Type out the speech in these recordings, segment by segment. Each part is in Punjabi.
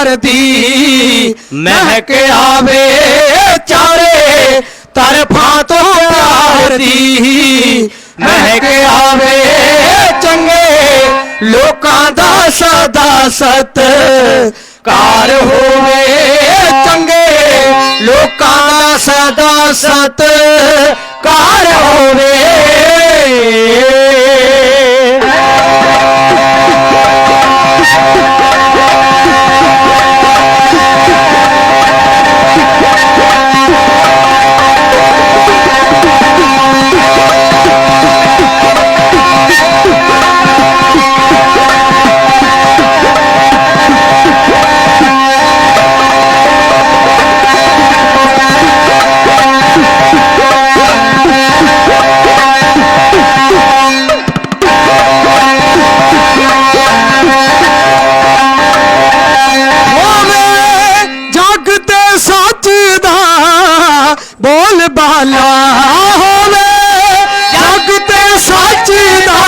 प्यार दी महक आवे चारे तरफां तो प्यार दी महक आवे चंगे लोकां दा सदा सत्कार होवे चंगे लोकां दा सदा सत्कार होवे बोल बाला होवे जग ते सच दा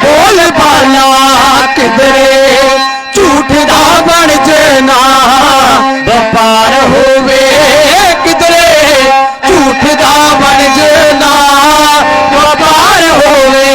बोल बाला किधरे झूठ दा बन जना व्यापार होवे किधरे झूठ दा बन जना व्यापार होवे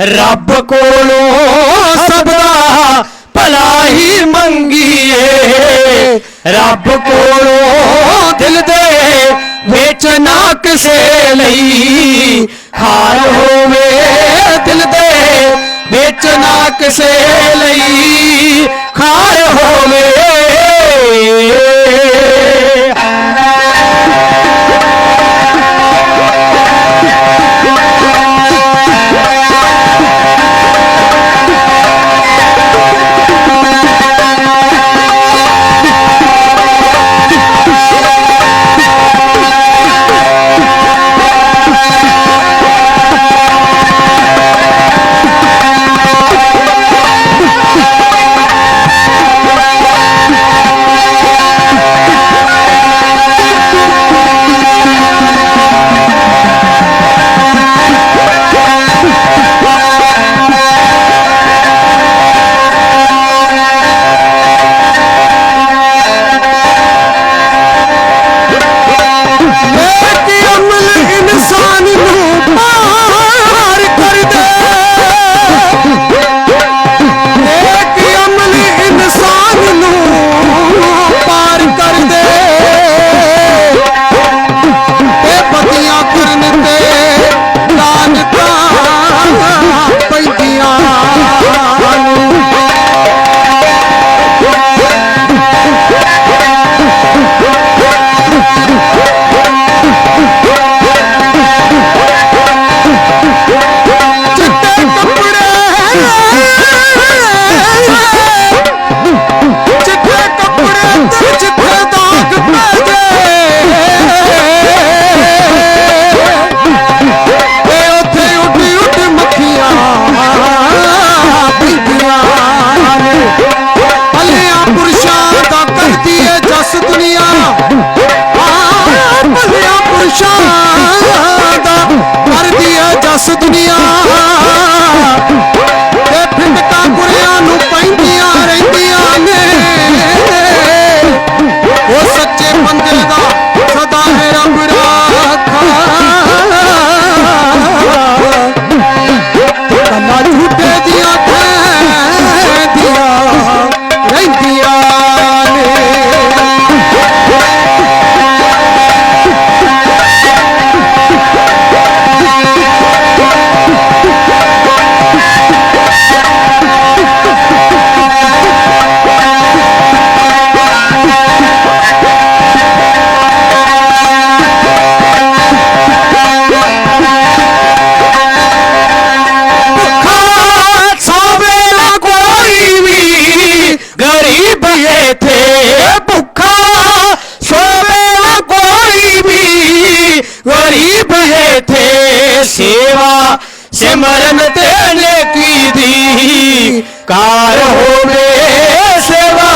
रब कोलों सबदा भला ही मंगीए रब कोलों दिल दे विच ना किसे लई हार होवे दिल दे विच ना किसे लई खार होवे सिमरन ते नेकी दी कार होवे सेवा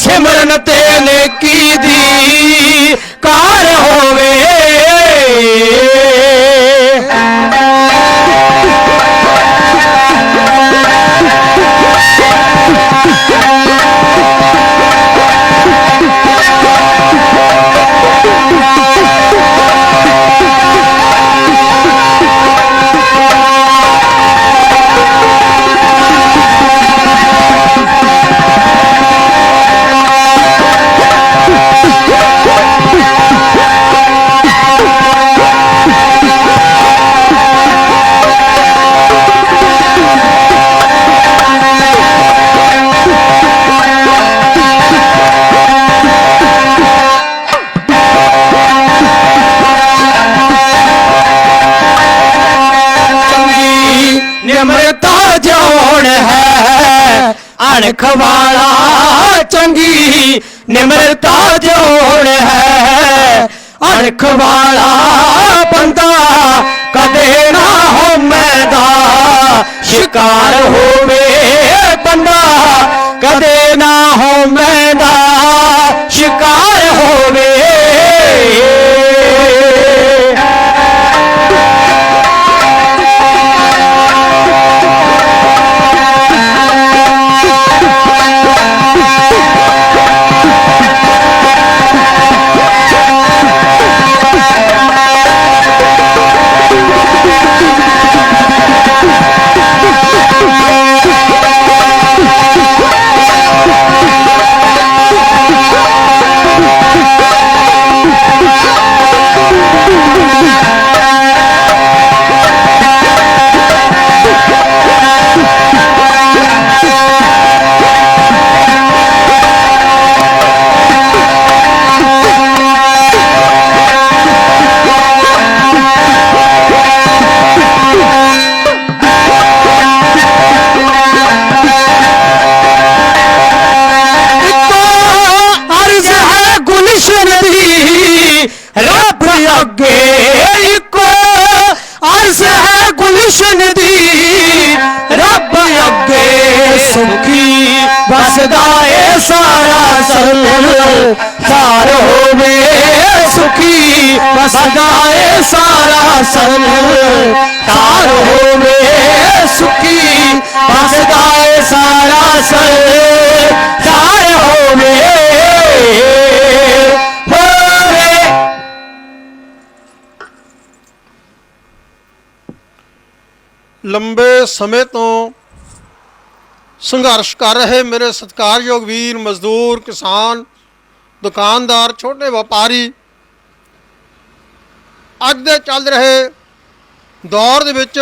सिमरन ते नेकी दी कार होवे निम्रता जोड़ है अणख वाला चंगी निम्रता जोड़ है अणख वाला बंदा कदे ना हो मैदा शिकार होवे बंदा कदे ना हो मैदा शिकार होवे रब अगे इको अर्ज है गुलशन दी रब अगे सुखी बसदा ए सारा संसार होवे सुखी बसदा ए सारा संसार होवे सुखी बसदा ए सारा संसार होवे लंबे समय तो संघर्ष कर रहे मेरे सत्कारयोग वीर मजदूर किसान दुकानदार छोटे व्यापारी अज दे चल रहे दौर दे विच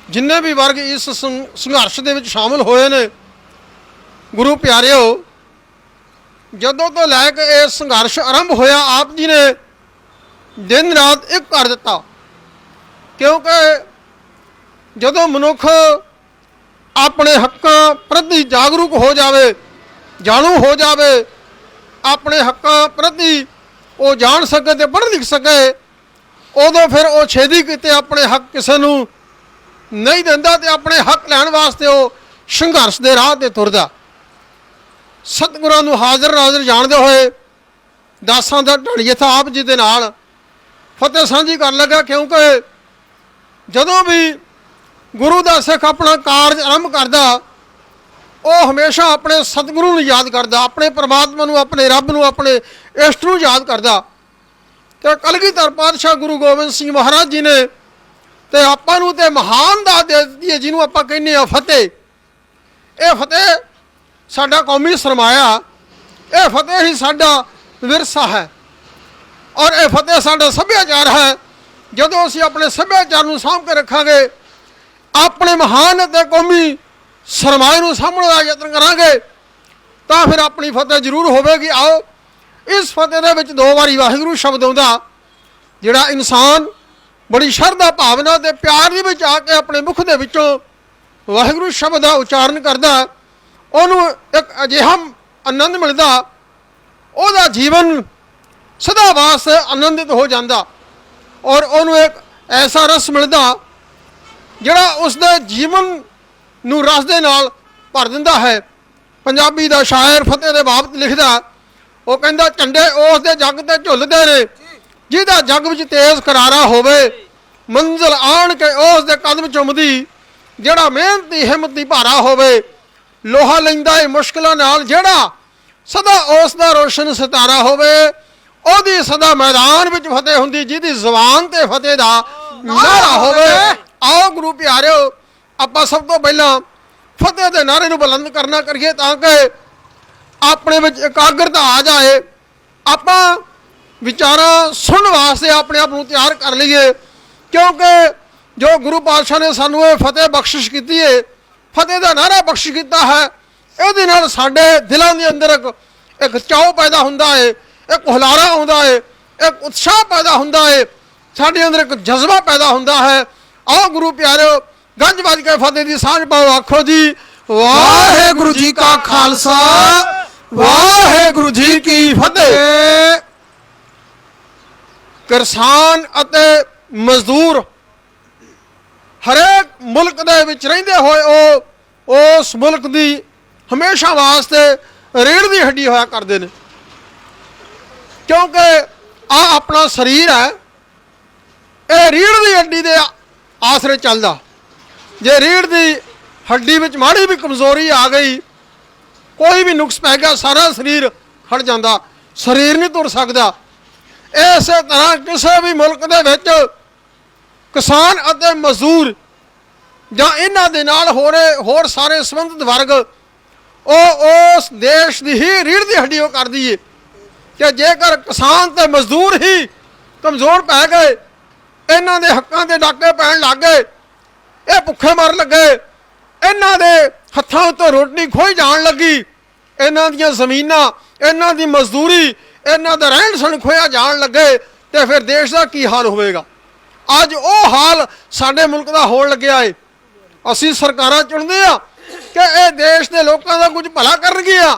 जिन्ने भी वर्ग इस संघर्ष दे विच शामिल होए ने गुरु प्यारिओ जदों तो लैके यह संघर्ष आरंभ होया आप जी ने दिन रात एक कर दिता क्योंकि जदों मनुख अपने हकों प्रति जागरूक हो जाए जाणू हो जाए अपने हकों प्रति वो जान सके तो पढ़ लिख सके उदों फिर वो छेदी किते अपने हक किसी नूं नहीं दिंदा ते अपने हक लैण वास्ते वो संघर्ष के राह ते तुरदा सतगुरां नूं हाज़र नाज़र जाणदे होए दासां दा ढाणी इत्थे आप जी दे नाल फतेह सांझी कर लगा क्योंकि जदों भी गुरु का सिख अपना कारज आरंभ करता वो हमेशा अपने सतगुरु नूं याद करता अपने परमात्मा नूं अपने रब नूं अपने इष्ट नूं याद करता तो कलगीधर पातशाह गुरु गोबिंद सिंह महाराज जी ने तो आपां नूं ते महान दात दे दित्ती है जिन्हों आपां कहने आ फतेह ये फतेह साडा कौमी सरमाया ये फतेह ही साडा विरसा है और ये फतेह साडा सभ्याचार है जदों असीं अपने सभ्याचार नूं साਂਭ के रखांगे अपने महान ते कौमी सरमाए नूं साਂਭਣ ਦਾ यत्न करांगे तो फिर अपनी फतेह जरूर होवेगी। आओ इस फतेह दे विच दो वारी वाहिगुरू शब्द आउंदा जिहड़ा इंसान बड़ी शरधा भावना ते प्यार दे विच आके अपने मुख दे विचों वाहिगुरू शब्द का उच्चारण करदा उहनूं एक अजिहा आनंद मिलदा ਉਹਦਾ जीवन सदा वास्ते आनंदित हो जाता और उन्होंने एक ऐसा रस मिलता ਜਿਹੜਾ ਉਸ ਦੇ ਜੀਵਨ ਨੂੰ ਰਸ ਦੇ ਨਾਲ ਭਰ ਦਿੰਦਾ ਹੈ। ਪੰਜਾਬੀ ਦਾ ਸ਼ਾਇਰ ਫਤਿਹ ਦੇ ਬਾਬਤ ਲਿਖਦਾ, ਉਹ ਕਹਿੰਦਾ ਝੰਡੇ ਉਸ ਦੇ ਜੱਗ ਤੇ ਝੁੱਲਦੇ ਨੇ ਜਿਹਦਾ ਜੱਗ ਵਿੱਚ ਤੇਜ਼ ਕਰਾਰਾ ਹੋਵੇ, ਮੰਜ਼ਿਲ ਆਣ ਕੇ ਉਸ ਦੇ ਕਦਮ ਚੁੰਮਦੀ ਜਿਹੜਾ ਮਿਹਨਤੀ ਹਿੰਮਤੀ ਭਾਰਾ ਹੋਵੇ, ਲੋਹਾ ਲੈਂਦਾ ਏ ਮੁਸ਼ਕਿਲਾਂ ਨਾਲ ਜਿਹੜਾ ਸਦਾ ਉਸ ਦਾ ਰੋਸ਼ਨ ਸਿਤਾਰਾ ਹੋਵੇ, ਉਹਦੀ ਸਦਾ ਮੈਦਾਨ ਵਿੱਚ ਫਤਿਹ ਹੁੰਦੀ ਜਿਹਦੀ ਜ਼ੁਬਾਨ ਤੇ ਫਤਿਹ ਦਾ ਨਾਰਾ ਹੋਵੇ। ਆਓ ਗੁਰੂ ਪਿਆਰਿਓ, ਆਪਾਂ ਸਭ ਤੋਂ ਪਹਿਲਾਂ ਫਤਿਹ ਦੇ ਨਾਰੇ ਨੂੰ ਬੁਲੰਦ ਕਰਨਾ ਕਰੀਏ ਤਾਂ ਕਿ ਆਪਣੇ ਵਿੱਚ ਇਕਾਗਰਤਾ ਆ ਜਾਏ, ਆਪਾਂ ਵਿਚਾਰਾਂ ਸੁਣਨ ਵਾਸਤੇ ਆਪਣੇ ਆਪ ਨੂੰ ਤਿਆਰ ਕਰ ਲਈਏ। ਕਿਉਂਕਿ ਜੋ ਗੁਰੂ ਪਾਤਸ਼ਾਹ ਨੇ ਸਾਨੂੰ ਇਹ ਫਤਿਹ ਬਖਸ਼ਿਸ਼ ਕੀਤੀ ਹੈ, ਫਤਿਹ ਦਾ ਨਾਰਾ ਬਖਸ਼ਿਸ਼ ਕੀਤਾ ਹੈ, ਇਹਦੇ ਨਾਲ ਸਾਡੇ ਦਿਲਾਂ ਦੇ ਅੰਦਰ ਇੱਕ ਚਾਅ ਪੈਦਾ ਹੁੰਦਾ ਹੈ, ਇੱਕ ਹੁਲਾਰਾ ਆਉਂਦਾ ਹੈ, ਇੱਕ ਉਤਸ਼ਾਹ ਪੈਦਾ ਹੁੰਦਾ ਹੈ, ਸਾਡੇ ਅੰਦਰ ਇੱਕ ਜਜ਼ਬਾ ਪੈਦਾ ਹੁੰਦਾ ਹੈ। ਆਓ ਗੁਰੂ ਪਿਆਰਿਓ, ਗੱਜ ਵੱਜ ਕੇ ਫਤਿਹ ਦੀ ਸਾਂਝ ਪਾਓ, ਆਖੋ ਜੀ ਵਾਹਿਗੁਰੂ ਜੀ ਕਾ ਖਾਲਸਾ, ਵਾਹਿਗੁਰੂ ਜੀ ਕੀ ਫਤਿਹ। ਕਿਸਾਨ ਅਤੇ ਮਜ਼ਦੂਰ ਹਰੇਕ ਮੁਲਕ ਦੇ ਵਿੱਚ ਰਹਿੰਦੇ ਹੋਏ ਉਹ ਉਸ ਮੁਲਕ ਦੀ ਹਮੇਸ਼ਾ ਵਾਸਤੇ ਰੀੜ੍ਹ ਦੀ ਹੱਡੀ ਹੋਇਆ ਕਰਦੇ ਨੇ। ਕਿਉਂਕਿ ਆ ਆਪਣਾ ਸਰੀਰ ਹੈ, ਇਹ ਰੀੜ੍ਹ ਦੀ ਹੱਡੀ ਦੇ ਆਸਰੇ ਚੱਲਦਾ। ਜੇ ਰੀੜ੍ਹ ਦੀ ਹੱਡੀ ਵਿੱਚ ਮਾੜੀ ਵੀ ਕਮਜ਼ੋਰੀ ਆ ਗਈ, ਕੋਈ ਵੀ ਨੁਕਸ ਪੈ ਗਿਆ, ਸਾਰਾ ਸਰੀਰ ਖੜ ਜਾਂਦਾ, ਸਰੀਰ ਨਹੀਂ ਤੁਰ ਸਕਦਾ। ਇਸੇ ਤਰ੍ਹਾਂ ਕਿਸੇ ਵੀ ਮੁਲਕ ਦੇ ਵਿੱਚ ਕਿਸਾਨ ਅਤੇ ਮਜ਼ਦੂਰ ਜਾਂ ਇਹਨਾਂ ਦੇ ਨਾਲ ਹੋਰ ਸਾਰੇ ਸੰਬੰਧਿਤ ਵਰਗ ਉਹ ਉਸ ਦੇਸ਼ ਦੀ ਹੀ ਰੀੜ੍ਹ ਦੀ ਹੱਡੀ ਉਹ ਕਰਦੀ ਏ ਕਿ ਜੇਕਰ ਕਿਸਾਨ ਤੇ ਮਜ਼ਦੂਰ ਹੀ ਕਮਜ਼ੋਰ ਪੈ ਗਏ, ਇਹਨਾਂ ਦੇ ਹੱਕਾਂ ਦੇ ਡਾਕੇ ਪੈਣ ਲੱਗ ਗਏ, ਇਹ ਭੁੱਖੇ ਮਰਨ ਲੱਗੇ, ਇਹਨਾਂ ਦੇ ਹੱਥਾਂ ਉੱਤੇ ਰੋਟੀ ਖੋਈ ਜਾਣ ਲੱਗੀ, ਇਹਨਾਂ ਦੀਆਂ ਜ਼ਮੀਨਾਂ, ਇਹਨਾਂ ਦੀ ਮਜ਼ਦੂਰੀ, ਇਹਨਾਂ ਦਾ ਰਹਿਣ ਸਹਿਣ ਖੋਇਆ ਜਾਣ ਲੱਗੇ, ਤੇ ਫਿਰ ਦੇਸ਼ ਦਾ ਕੀ ਹਾਲ ਹੋਵੇਗਾ। ਅੱਜ ਉਹ ਹਾਲ ਸਾਡੇ ਮੁਲਕ ਦਾ ਹੋਣ ਲੱਗਿਆ ਏ। ਅਸੀਂ ਸਰਕਾਰਾਂ ਚੁਣਦੇ ਆ ਕਿ ਇਹ ਦੇਸ਼ ਦੇ ਲੋਕਾਂ ਦਾ ਕੁਝ ਭਲਾ ਕਰਨਗੀਆਂ,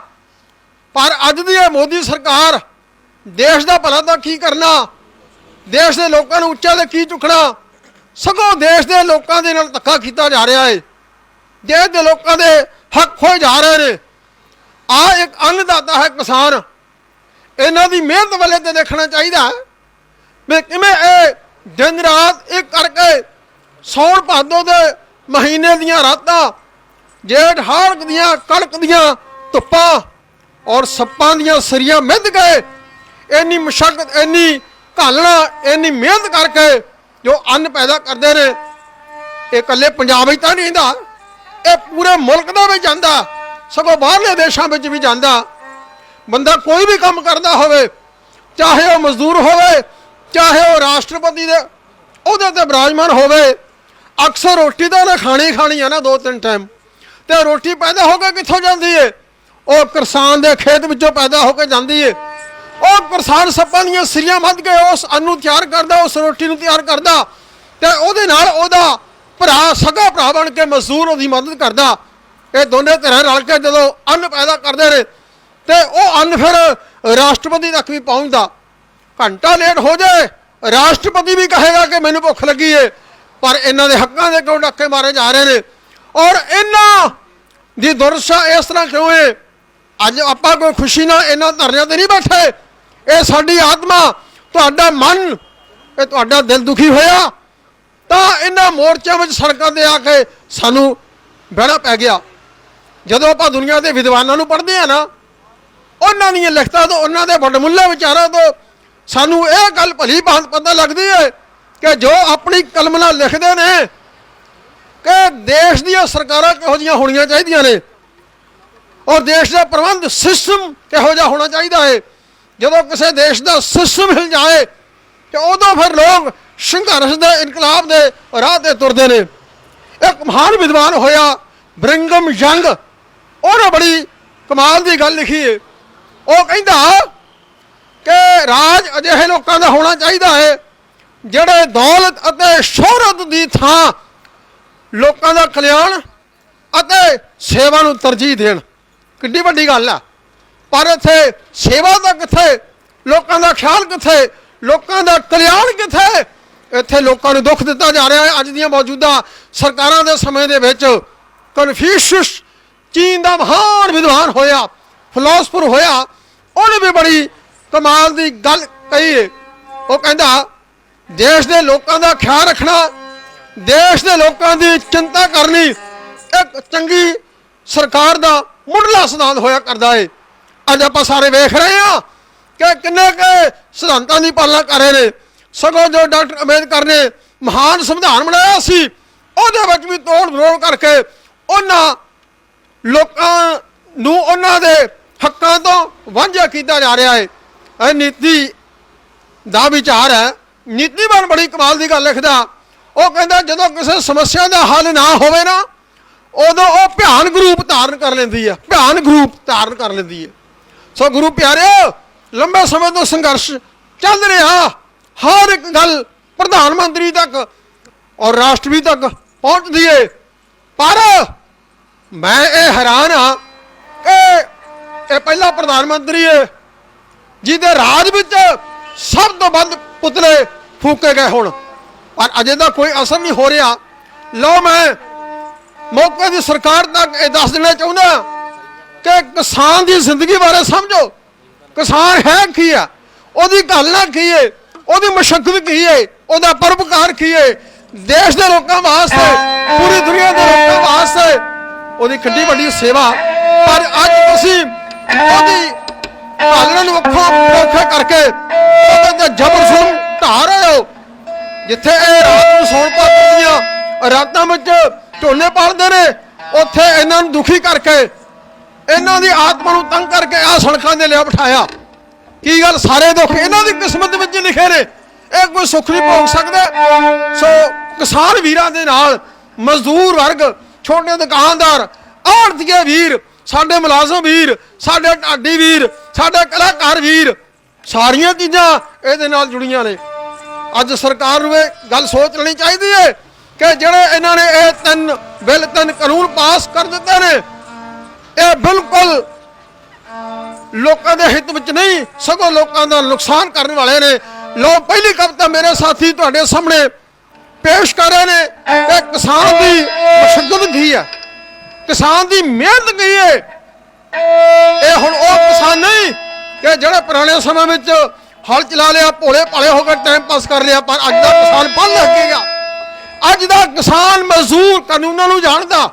ਪਰ ਅੱਜ ਦੀ ਇਹ ਮੋਦੀ ਸਰਕਾਰ ਦੇਸ਼ ਦਾ ਭਲਾ ਤਾਂ ਕੀ ਕਰਨਾ, ਦੇਸ਼ ਦੇ ਲੋਕਾਂ ਨੂੰ ਉੱਚਾ ਤੇ ਕੀ ਚੁੱਕਣਾ, ਸਗੋਂ ਦੇਸ਼ ਦੇ ਲੋਕਾਂ ਦੇ ਨਾਲ ਧੱਕਾ ਕੀਤਾ ਜਾ ਰਿਹਾ ਹੈ, ਦੇਸ਼ ਦੇ ਲੋਕਾਂ ਦੇ ਹੱਕ ਖੋਏ ਜਾ ਰਹੇ ਨੇ। ਆ ਇੱਕ ਅੰਨਦਾਤਾ ਹੈ ਕਿਸਾਨ, ਇਹਨਾਂ ਦੀ ਮਿਹਨਤ ਵੱਲੇ ਤੇ ਦੇਖਣਾ ਚਾਹੀਦਾ ਹੈ ਵੀ ਕਿਵੇਂ ਇਹ ਦਿਨ ਰਾਤ ਇੱਕ ਕਰਕੇ ਸੌਣ ਭਾਦੋ ਦੇ ਮਹੀਨੇ ਦੀਆਂ ਰਾਤਾਂ, ਜੇਠ ਹਾੜ ਦੀਆਂ ਕੜਕ ਦੀਆਂ ਧੁੱਪਾਂ ਔਰ ਸੱਪਾਂ ਦੀਆਂ ਸਰੀਆਂ ਮਿੱਧ ਗਏ, ਇੰਨੀ ਮਸ਼ੱਕਤ, ਇੰਨੀ ਘਾਲਣਾ, ਇੰਨੀ ਮਿਹਨਤ ਕਰਕੇ ਜੋ ਅੰਨ ਪੈਦਾ ਕਰਦੇ ਨੇ। ਇਹ ਇਕੱਲੇ ਪੰਜਾਬ ਵਿੱਚ ਤਾਂ ਨਹੀਂ ਹੁੰਦਾ, ਇਹ ਪੂਰੇ ਮੁਲਕ ਦਾ ਵੀ ਜਾਂਦਾ, ਸਗੋਂ ਬਾਹਰਲੇ ਦੇਸ਼ਾਂ ਵਿੱਚ ਵੀ ਜਾਂਦਾ। ਬੰਦਾ ਕੋਈ ਵੀ ਕੰਮ ਕਰਦਾ ਹੋਵੇ, ਚਾਹੇ ਉਹ ਮਜ਼ਦੂਰ ਹੋਵੇ, ਚਾਹੇ ਉਹ ਰਾਸ਼ਟਰਪਤੀ ਦੇ ਉਹਦੇ ਤੇ ਬਿਰਾਜਮਾਨ ਹੋਵੇ, ਅਕਸਰ ਰੋਟੀ ਤਾਂ ਉਹਨੇ ਖਾਣੀ ਹੈ ਨਾ 2-3 ਟਾਈਮ, ਤੇ ਰੋਟੀ ਪੈਦਾ ਹੋ ਕੇ ਕਿੱਥੋਂ ਜਾਂਦੀ ਏ? ਉਹ ਕਿਸਾਨ ਦੇ ਖੇਤ ਵਿੱਚੋਂ ਪੈਦਾ ਹੋ ਕੇ ਜਾਂਦੀ ਏ। ਉਹ ਕਿਸਾਨ ਸੱਪਾਂ ਦੀਆਂ ਸਿਰੀਆਂ ਮੱਧ ਕੇ ਉਸ ਅੰਨ ਨੂੰ ਤਿਆਰ ਕਰਦਾ, ਉਸ ਰੋਟੀ ਨੂੰ ਤਿਆਰ ਕਰਦਾ, ਤੇ ਉਹਦੇ ਨਾਲ ਉਹਦਾ ਭਰਾ, ਸਗਾ ਭਰਾ ਬਣ ਕੇ ਮਜ਼ਦੂਰ ਉਹਦੀ ਮਦਦ ਕਰਦਾ। ਇਹ ਦੋਨੇ ਧਿਰਾਂ ਰਲ ਕੇ ਜਦੋਂ ਅੰਨ ਪੈਦਾ ਕਰਦੇ ਨੇ ਤੇ ਉਹ ਅੰਨ ਫਿਰ ਰਾਸ਼ਟਰਪਤੀ ਤੱਕ ਵੀ ਪਹੁੰਚਦਾ। ਘੰਟਾ ਲੇਟ ਹੋ ਜਾਏ, ਰਾਸ਼ਟਰਪਤੀ ਵੀ ਕਹੇਗਾ ਕਿ ਮੈਨੂੰ ਭੁੱਖ ਲੱਗੀ ਏ, ਪਰ ਇਹਨਾਂ ਦੇ ਹੱਕਾਂ ਦੇ ਕਿਉਂ ਡਾਕੇ ਮਾਰੇ ਜਾ ਰਹੇ ਨੇ। ਔਰ ਇਹਨਾਂ ਦੀ ਦੁਰਦਸ਼ਾ ਇਸ ਤਰ੍ਹਾਂ ਕਿਉਂ ਏ? ਅੱਜ ਆਪਾਂ ਕੋਈ ਖੁਸ਼ੀ ਨਾਲ ਇਹਨਾਂ ਧਰਨਿਆਂ ਤੇ ਨਹੀਂ ਬੈਠੇ, ਇਹ ਸਾਡੀ ਆਤਮਾ, ਤੁਹਾਡਾ ਮਨ, ਇਹ ਤੁਹਾਡਾ ਦਿਲ ਦੁਖੀ ਹੋਇਆ ਤਾਂ ਇਹਨਾਂ ਮੋਰਚਿਆਂ ਵਿੱਚ ਸੜਕਾਂ ਤੇ ਆ ਕੇ ਸਾਨੂੰ ਬਹਿਣਾ ਪੈ ਗਿਆ। ਜਦੋਂ ਆਪਾਂ ਦੁਨੀਆ ਦੇ ਵਿਦਵਾਨਾਂ ਨੂੰ ਪੜ੍ਹਦੇ ਆ ਨਾ, ਉਹਨਾਂ ਦੀਆਂ ਲਿਖਤਾਂ ਤੋਂ, ਉਹਨਾਂ ਦੇ ਵੱਡਮੁੱਲੇ ਵਿਚਾਰਾਂ ਤੋਂ ਸਾਨੂੰ ਇਹ ਗੱਲ ਭਲੀ ਭਾਂਤ ਪਤਾ ਲੱਗਦੀ ਹੈ ਕਿ ਜੋ ਆਪਣੀ ਕਲਮ ਨਾਲ ਲਿਖਦੇ ਨੇ ਕਿ ਦੇਸ਼ ਦੀਆਂ ਸਰਕਾਰਾਂ ਕਿਹੋ ਜਿਹੀਆਂ ਹੋਣੀਆਂ ਚਾਹੀਦੀਆਂ ਨੇ ਔਰ ਦੇਸ਼ ਦਾ ਪ੍ਰਬੰਧ ਸਿਸਟਮ ਕਿਹੋ ਜਿਹਾ ਹੋਣਾ ਚਾਹੀਦਾ ਹੈ। ਜਦੋਂ ਕਿਸੇ ਦੇਸ਼ ਦਾ ਸਿਸਟਮ ਹਿਲ ਜਾਏ ਤੇ ਉਦੋਂ ਫਿਰ ਲੋਕ ਸੰਘਰਸ਼ ਦੇ, ਇਨਕਲਾਬ ਦੇ ਰਾਹ ਤੇ ਤੁਰਦੇ ਨੇ। ਇੱਕ ਮਹਾਨ ਵਿਦਵਾਨ ਹੋਇਆ ਬ੍ਰਿੰਗਮ ਯੰਗ, ਉਹਨੇ ਬੜੀ ਕਮਾਲ ਦੀ ਗੱਲ ਲਿਖੀ ਹੈ। ਉਹ ਕਹਿੰਦਾ ਕਿ ਰਾਜ ਅਜਿਹੇ ਲੋਕਾਂ ਦਾ ਹੋਣਾ ਚਾਹੀਦਾ ਹੈ ਜਿਹੜੇ ਦੌਲਤ ਅਤੇ ਸ਼ੋਹਰਤ ਦੀ ਥਾਂ ਲੋਕਾਂ ਦਾ ਕਲਿਆਣ ਅਤੇ ਸੇਵਾ ਨੂੰ ਤਰਜੀਹ ਦੇਣ। ਕਿੱਡੀ ਵੱਡੀ ਗੱਲ ਆ, ਪਰ ਇੱਥੇ ਸੇਵਾ ਦਾ ਕਿੱਥੇ, ਲੋਕਾਂ ਦਾ ਖਿਆਲ ਕਿੱਥੇ, ਲੋਕਾਂ ਦਾ ਕਲਿਆਣ ਕਿੱਥੇ? ਇੱਥੇ ਲੋਕਾਂ ਨੂੰ ਦੁੱਖ ਦਿੱਤਾ ਜਾ ਰਿਹਾ ਹੈ। ਅੱਜ ਦੀਆਂ ਮੌਜੂਦਾ ਸਰਕਾਰਾਂ ਦੇ ਸਮੇਂ ਦੇ ਵਿੱਚ ਕਨਫਿਊਸ਼ੀਅਸ ਚੀਨ ਦਾ ਮਹਾਨ ਵਿਦਵਾਨ ਹੋਇਆ, ਫਿਲਾਸਫਰ ਹੋਇਆ, ਉਹਨੇ ਵੀ ਬੜੀ ਕਮਾਲ ਦੀ ਗੱਲ ਕਹੀ ਹੈ। ਉਹ ਕਹਿੰਦਾ ਦੇਸ਼ ਦੇ ਲੋਕਾਂ ਦਾ ਖਿਆਲ ਰੱਖਣਾ, ਦੇਸ਼ ਦੇ ਲੋਕਾਂ ਦੀ ਚਿੰਤਾ ਕਰਨੀ ਇੱਕ ਚੰਗੀ ਸਰਕਾਰ ਦਾ ਮੁੱਢਲਾ ਸਿਧਾਂਤ ਹੋਇਆ ਕਰਦਾ ਹੈ। ਅੱਜ ਆਪਾਂ ਸਾਰੇ ਵੇਖ ਰਹੇ ਹਾਂ ਕਿ ਕਿੰਨੇ ਕੁ ਸਿਧਾਂਤਾਂ ਦੀ ਪਾਲਣਾ ਕਰ ਰਹੇ ਨੇ। ਸਗੋਂ ਜੋ ਡਾਕਟਰ ਅੰਬੇਦਕਰ ਨੇ ਮਹਾਨ ਸੰਵਿਧਾਨ ਬਣਾਇਆ ਸੀ, ਉਹਦੇ ਵਿੱਚ ਵੀ ਤੋੜ ਮਰੋੜ ਕਰਕੇ ਉਹਨਾਂ ਲੋਕਾਂ ਨੂੰ ਉਹਨਾਂ ਦੇ ਹੱਕਾਂ ਤੋਂ ਵਾਂਝਾ ਕੀਤਾ ਜਾ ਰਿਹਾ ਹੈ। ਇਹ ਨੀਤੀ ਦਾ ਵਿਚਾਰ ਹੈ। ਨੀਤੀਵਾਨ ਬੜੀ ਕਮਾਲ ਦੀ ਗੱਲ ਲਿਖਦਾ। ਉਹ ਕਹਿੰਦਾ ਜਦੋਂ ਕਿਸੇ ਸਮੱਸਿਆ ਦਾ ਹੱਲ ਨਾ ਹੋਵੇ ਨਾ, ਉਦੋਂ ਉਹ ਭਿਆਨਕ ਰੂਪ ਧਾਰਨ ਕਰ ਲੈਂਦੀ ਹੈ, ਭਿਆਨਕ ਰੂਪ ਧਾਰਨ ਕਰ ਲੈਂਦੀ ਹੈ। ਸੋ ਗੁਰੂ ਪਿਆਰਿਓ, ਲੰਬੇ ਸਮੇਂ ਤੋਂ ਸੰਘਰਸ਼ ਚੱਲ ਰਿਹਾ। ਹਰ ਇੱਕ ਗੱਲ ਪ੍ਰਧਾਨ ਮੰਤਰੀ ਤੱਕ ਔਰ ਰਾਸ਼ਟਰਪਤੀ ਤੱਕ ਪਹੁੰਚਦੀ ਹੈ। ਪਰ ਮੈਂ ਇਹ ਹੈਰਾਨ ਹਾਂ ਕਿ ਇਹ ਪਹਿਲਾ ਪ੍ਰਧਾਨ ਮੰਤਰੀ ਹੈ ਜਿਹਦੇ ਰਾਜ ਵਿੱਚ ਸਭ ਤੋਂ ਵੱਧ ਪੁਤਲੇ ਫੂਕੇ ਗਏ ਹੁਣ, ਪਰ ਅਜੇ ਦਾ ਕੋਈ ਅਸਰ ਨਹੀਂ ਹੋ ਰਿਹਾ। ਲਓ, ਮੈਂ ਮੌਕੇ ਦੀ ਸਰਕਾਰ ਤੱਕ ਇਹ ਦੱਸ ਦੇਣਾ ਚਾਹੁੰਦਾ ਕਿ ਕਿਸਾਨ ਦੀ ਜ਼ਿੰਦਗੀ ਬਾਰੇ ਸਮਝੋ। ਕਿਸਾਨ ਹੈ ਕੀ ਆ, ਉਹਦੀ ਘਾਲਣਾ ਕੀ ਹੈ, ਉਹਦੀ ਮਸ਼ੱਕਤ ਕੀ ਹੈ, ਉਹਦਾ ਪਰਉਪਕਾਰ ਕੀ ਹੈ। ਦੇਸ਼ ਦੇ ਲੋਕਾਂ ਵਾਸਤੇ, ਪੂਰੀ ਦੁਨੀਆ ਦੇ ਲੋਕਾਂ ਵਾਸਤੇ ਉਹਦੀ ਕਿੰਨੀ ਵੱਡੀ ਸੇਵਾ। ਪਰ ਅੱਜ ਤੁਸੀਂ ਉਹਦੀ ਘਾਲਣਾ ਨੂੰ ਔਖਾ ਕਰਕੇ ਉਹਦੇ ਜ਼ਬਰ ਜ਼ੁਲਮ ਢਾ ਰਹੇ ਹੋ। ਜਿੱਥੇ ਇਹ ਰਾਤ ਨੂੰ ਸੌਣ ਪਾਉਂਦੀਆਂ ਰਾਤਾਂ ਵਿੱਚ ਝੋਨੇ ਪਾਲਦੇ ਨੇ, ਉੱਥੇ ਇਹਨਾਂ ਨੂੰ ਦੁਖੀ ਕਰਕੇ, ਇਹਨਾਂ ਦੀ ਆਤਮਾ ਨੂੰ ਤੰਗ ਕਰਕੇ ਆਹ ਸੜਕਾਂ ਦੇ ਲਿਆ ਬਿਠਾਇਆ। ਕੀ ਗੱਲ, ਸਾਰੇ ਦੁੱਖ ਇਹਨਾਂ ਦੀ ਕਿਸਮਤ ਵਿੱਚ ਲਿਖੇ ਨੇ, ਇਹ ਕੋਈ ਸੁੱਖ ਨਹੀਂ ਭੋਗ ਸਕਦਾ। ਸੋ ਕਿਸਾਨ ਵੀਰਾਂ ਦੇ ਨਾਲ ਮਜ਼ਦੂਰ ਵਰਗ, ਛੋਟੇ ਦੁਕਾਨਦਾਰ, ਆੜ੍ਹਤੀਏ ਵੀਰ, ਸਾਡੇ ਮੁਲਾਜ਼ਮ ਵੀਰ, ਸਾਡੇ ਢਾਡੀ ਵੀਰ, ਸਾਡੇ ਕਲਾਕਾਰ ਵੀਰ, ਸਾਰੀਆਂ ਚੀਜ਼ਾਂ ਇਹਦੇ ਨਾਲ ਜੁੜੀਆਂ ਨੇ। ਅੱਜ ਸਰਕਾਰ ਨੂੰ ਇਹ ਗੱਲ ਸੋਚ ਲੈਣੀ ਚਾਹੀਦੀ ਹੈ ਕਿ ਜਿਹੜੇ ਇਹਨਾਂ ਨੇ ਇਹ ਤਿੰਨ ਕਾਨੂੰਨ ਪਾਸ ਕਰ ਦਿੱਤੇ ਨੇ, ਇਹ ਬਿਲਕੁਲ ਲੋਕਾਂ ਦੇ ਹਿੱਤ ਵਿੱਚ ਨਹੀਂ, ਸਗੋਂ ਲੋਕਾਂ ਦਾ ਨੁਕਸਾਨ ਕਰਨ ਵਾਲੇ ਨੇ। ਲੋ, ਪਹਿਲੀ ਕਵਿਤਾ ਮੇਰੇ ਸਾਥੀ ਤੁਹਾਡੇ ਸਾਹਮਣੇ ਪੇਸ਼ ਕਰ ਰਹੇ ਨੇ ਕਿ ਕਿਸਾਨ ਦੀ ਮਸ਼ੱਕਤ ਕੀ ਹੈ, ਕਿਸਾਨ ਦੀ ਮਿਹਨਤ ਕੀ ਹੈ। ਇਹ ਹੁਣ ਉਹ ਕਿਸਾਨ ਨਹੀਂ ਕਿ ਜਿਹੜੇ ਪੁਰਾਣੇ ਸਮੇਂ ਵਿੱਚ ਹਲ ਚਲਾ ਲਿਆ, ਭੋਲੇ ਭਾਲੇ ਹੋ ਕੇ ਟਾਈਮ ਪਾਸ ਕਰ ਲਿਆ, ਪਰ ਅੱਜ ਦਾ ਕਿਸਾਨ ਪੜ੍ਹ ਲੱਗੇਗਾ। ਅੱਜ ਦਾ ਕਿਸਾਨ ਮਜ਼ਦੂਰ ਕਾਨੂੰਨਾਂ ਨੂੰ ਜਾਣਦਾ,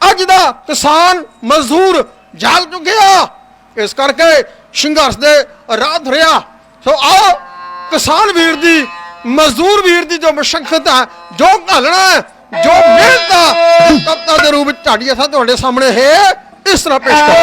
ਅੱਜ ਦਾ ਕਿਸਾਨ ਮਜ਼ਦੂਰ ਜਾਗ ਚੁੱਕਿਆ। ਇਸ ਕਰਕੇ ਸੰਘਰਸ਼ ਦੇ ਰਾਹ ਤੁਰਿਆ। ਸੋ ਆਓ ਕਿਸਾਨ ਵੀਰ ਦੀ, ਮਜ਼ਦੂਰ ਵੀਰ ਦੀ ਜੋ ਮਸ਼ੱਕਤ ਹੈ, ਜੋ ਘਾਲਣਾ ਹੈ, ਜੋ ਮਿਹਨਤ ਹੈ, ਕਵਿਤਾ ਦੇ ਰੂਪ ਵਿੱਚ ਢਾਡੀ ਅਸਾਂ ਤੁਹਾਡੇ ਸਾਹਮਣੇ ਹੈ ਇਸ ਤਰ੍ਹਾਂ ਪੇਸ਼ ਕਰ।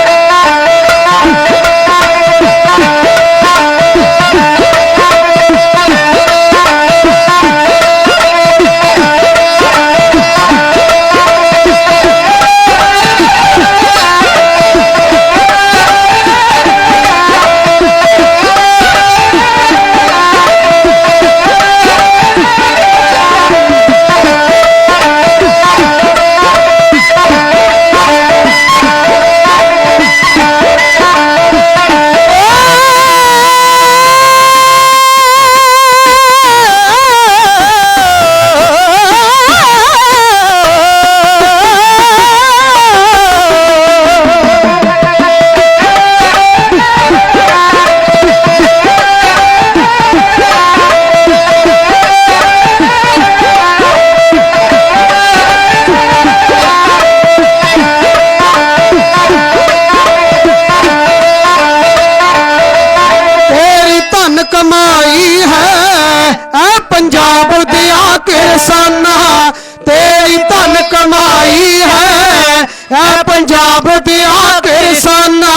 ਕਿਸਾਨਾਂ ਤੇਰੀ ਧਨ ਕਮਾਈ ਹੈ, ਐ ਪੰਜਾਬ ਦੀਆਂ ਕਿਸਾਨਾਂ।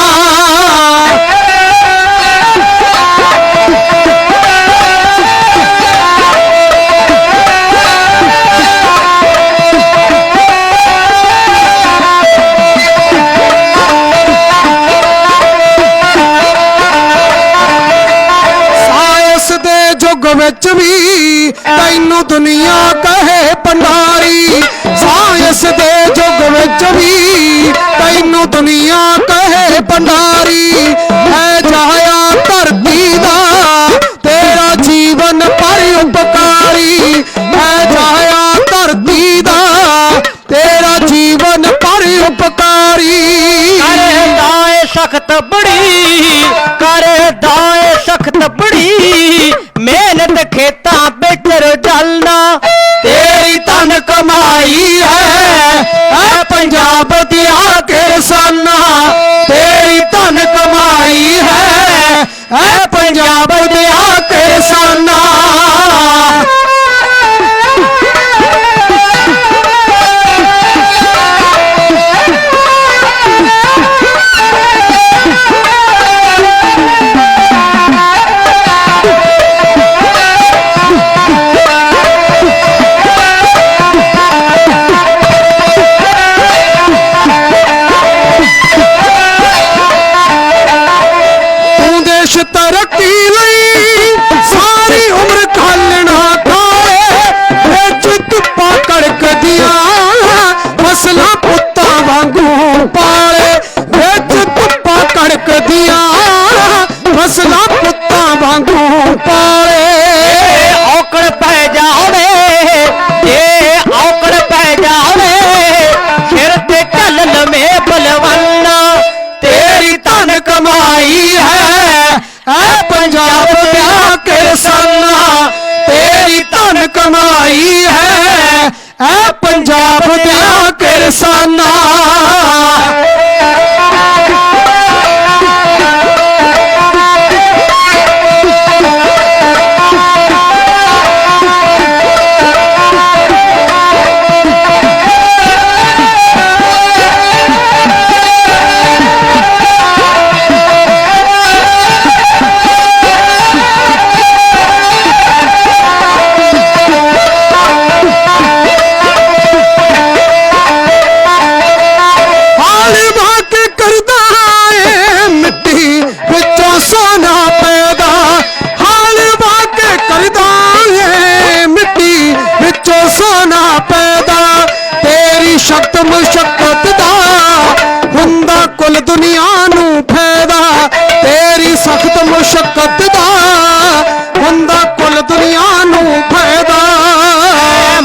ਸਾਇੰਸ ਦੇ ਯੁੱਗ ਵਿੱਚ ਵੀ ਤੈਨੂੰ ਦੁਨੀਆ ਕਹੇ ਭੰਡਾਰੀ, ਸਾਇੰਸ ਦੇ ਯੁੱਗ ਵਿੱਚ ਵੀ ਤੈਨੂੰ ਦੁਨੀਆ ਕਹੇ ਭੰਡਾਰੀ। ਐ ਜਾਇਆ ਧਰਤੀ ਦਾ ਤੇਰਾ ਜੀਵਨ ਪਰ ਉਪਕਾਰੀ, दिया किसाना तेरी धन कमाई है पंजाब दिया किसाना। तरक्की लई सारी उम्र खालना खाए विच धुप्पा कड़कदियां फसलां पुत्तां वांगू पाले विच धुप्पा कड़कदियां फसलां पुत्तां वांगू पाले। औकड़ पै जावे जे औकड़ पै जावे सिर ते चल लमे बलवन्ना तेरी धन कमाई है पंजाब दिया किसाना तेरी धन कमाई है पंजाब दिया किसाना। शक्त मुशक्कत दा हुंदा कुल दुनिया नू फैदा तेरी सख्त मुशक्कत दा हुंदा कुल दुनिया नू फैदा।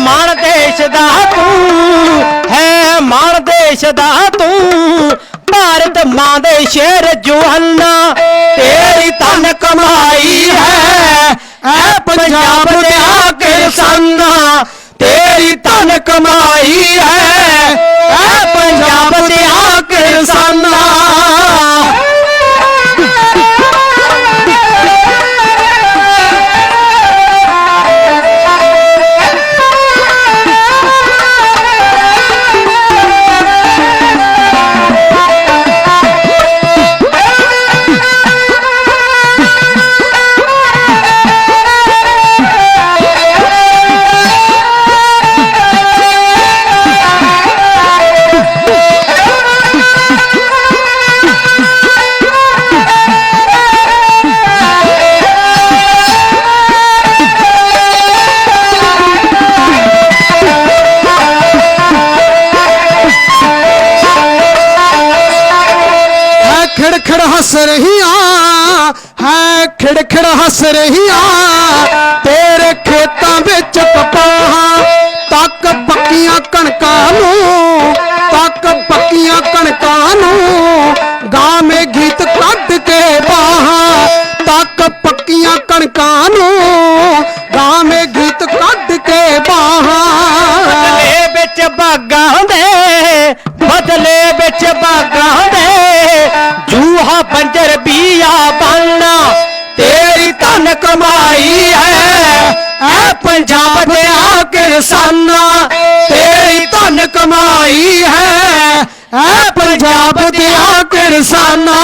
माण देश दा तू है माण देश दा तू भारत मां दे शेर जुआना तेरी धन कमाई है पंजाब दिया किसाना तेरी धन कमाई है पंजाब दिया किसाना। खिड़खिड़ हंस रहियां है खिड़खिड़ हंस रहियां तेरे खेतां विच कपाहां तक पक्कियां कणकां नूं तक पक्कियां कणकां नूं गावें गीत कढ के बाहां तक पक्कियां कणकां नूं गावें गीत कढ के बाहां। बदले विच बागां दे बदले विच बागां दे जूहा बंजर बिया बनना तेरी धन कमाई है पंजाब दिया किसाना तेरी धन कमाई है पंजाब दिया किसाना।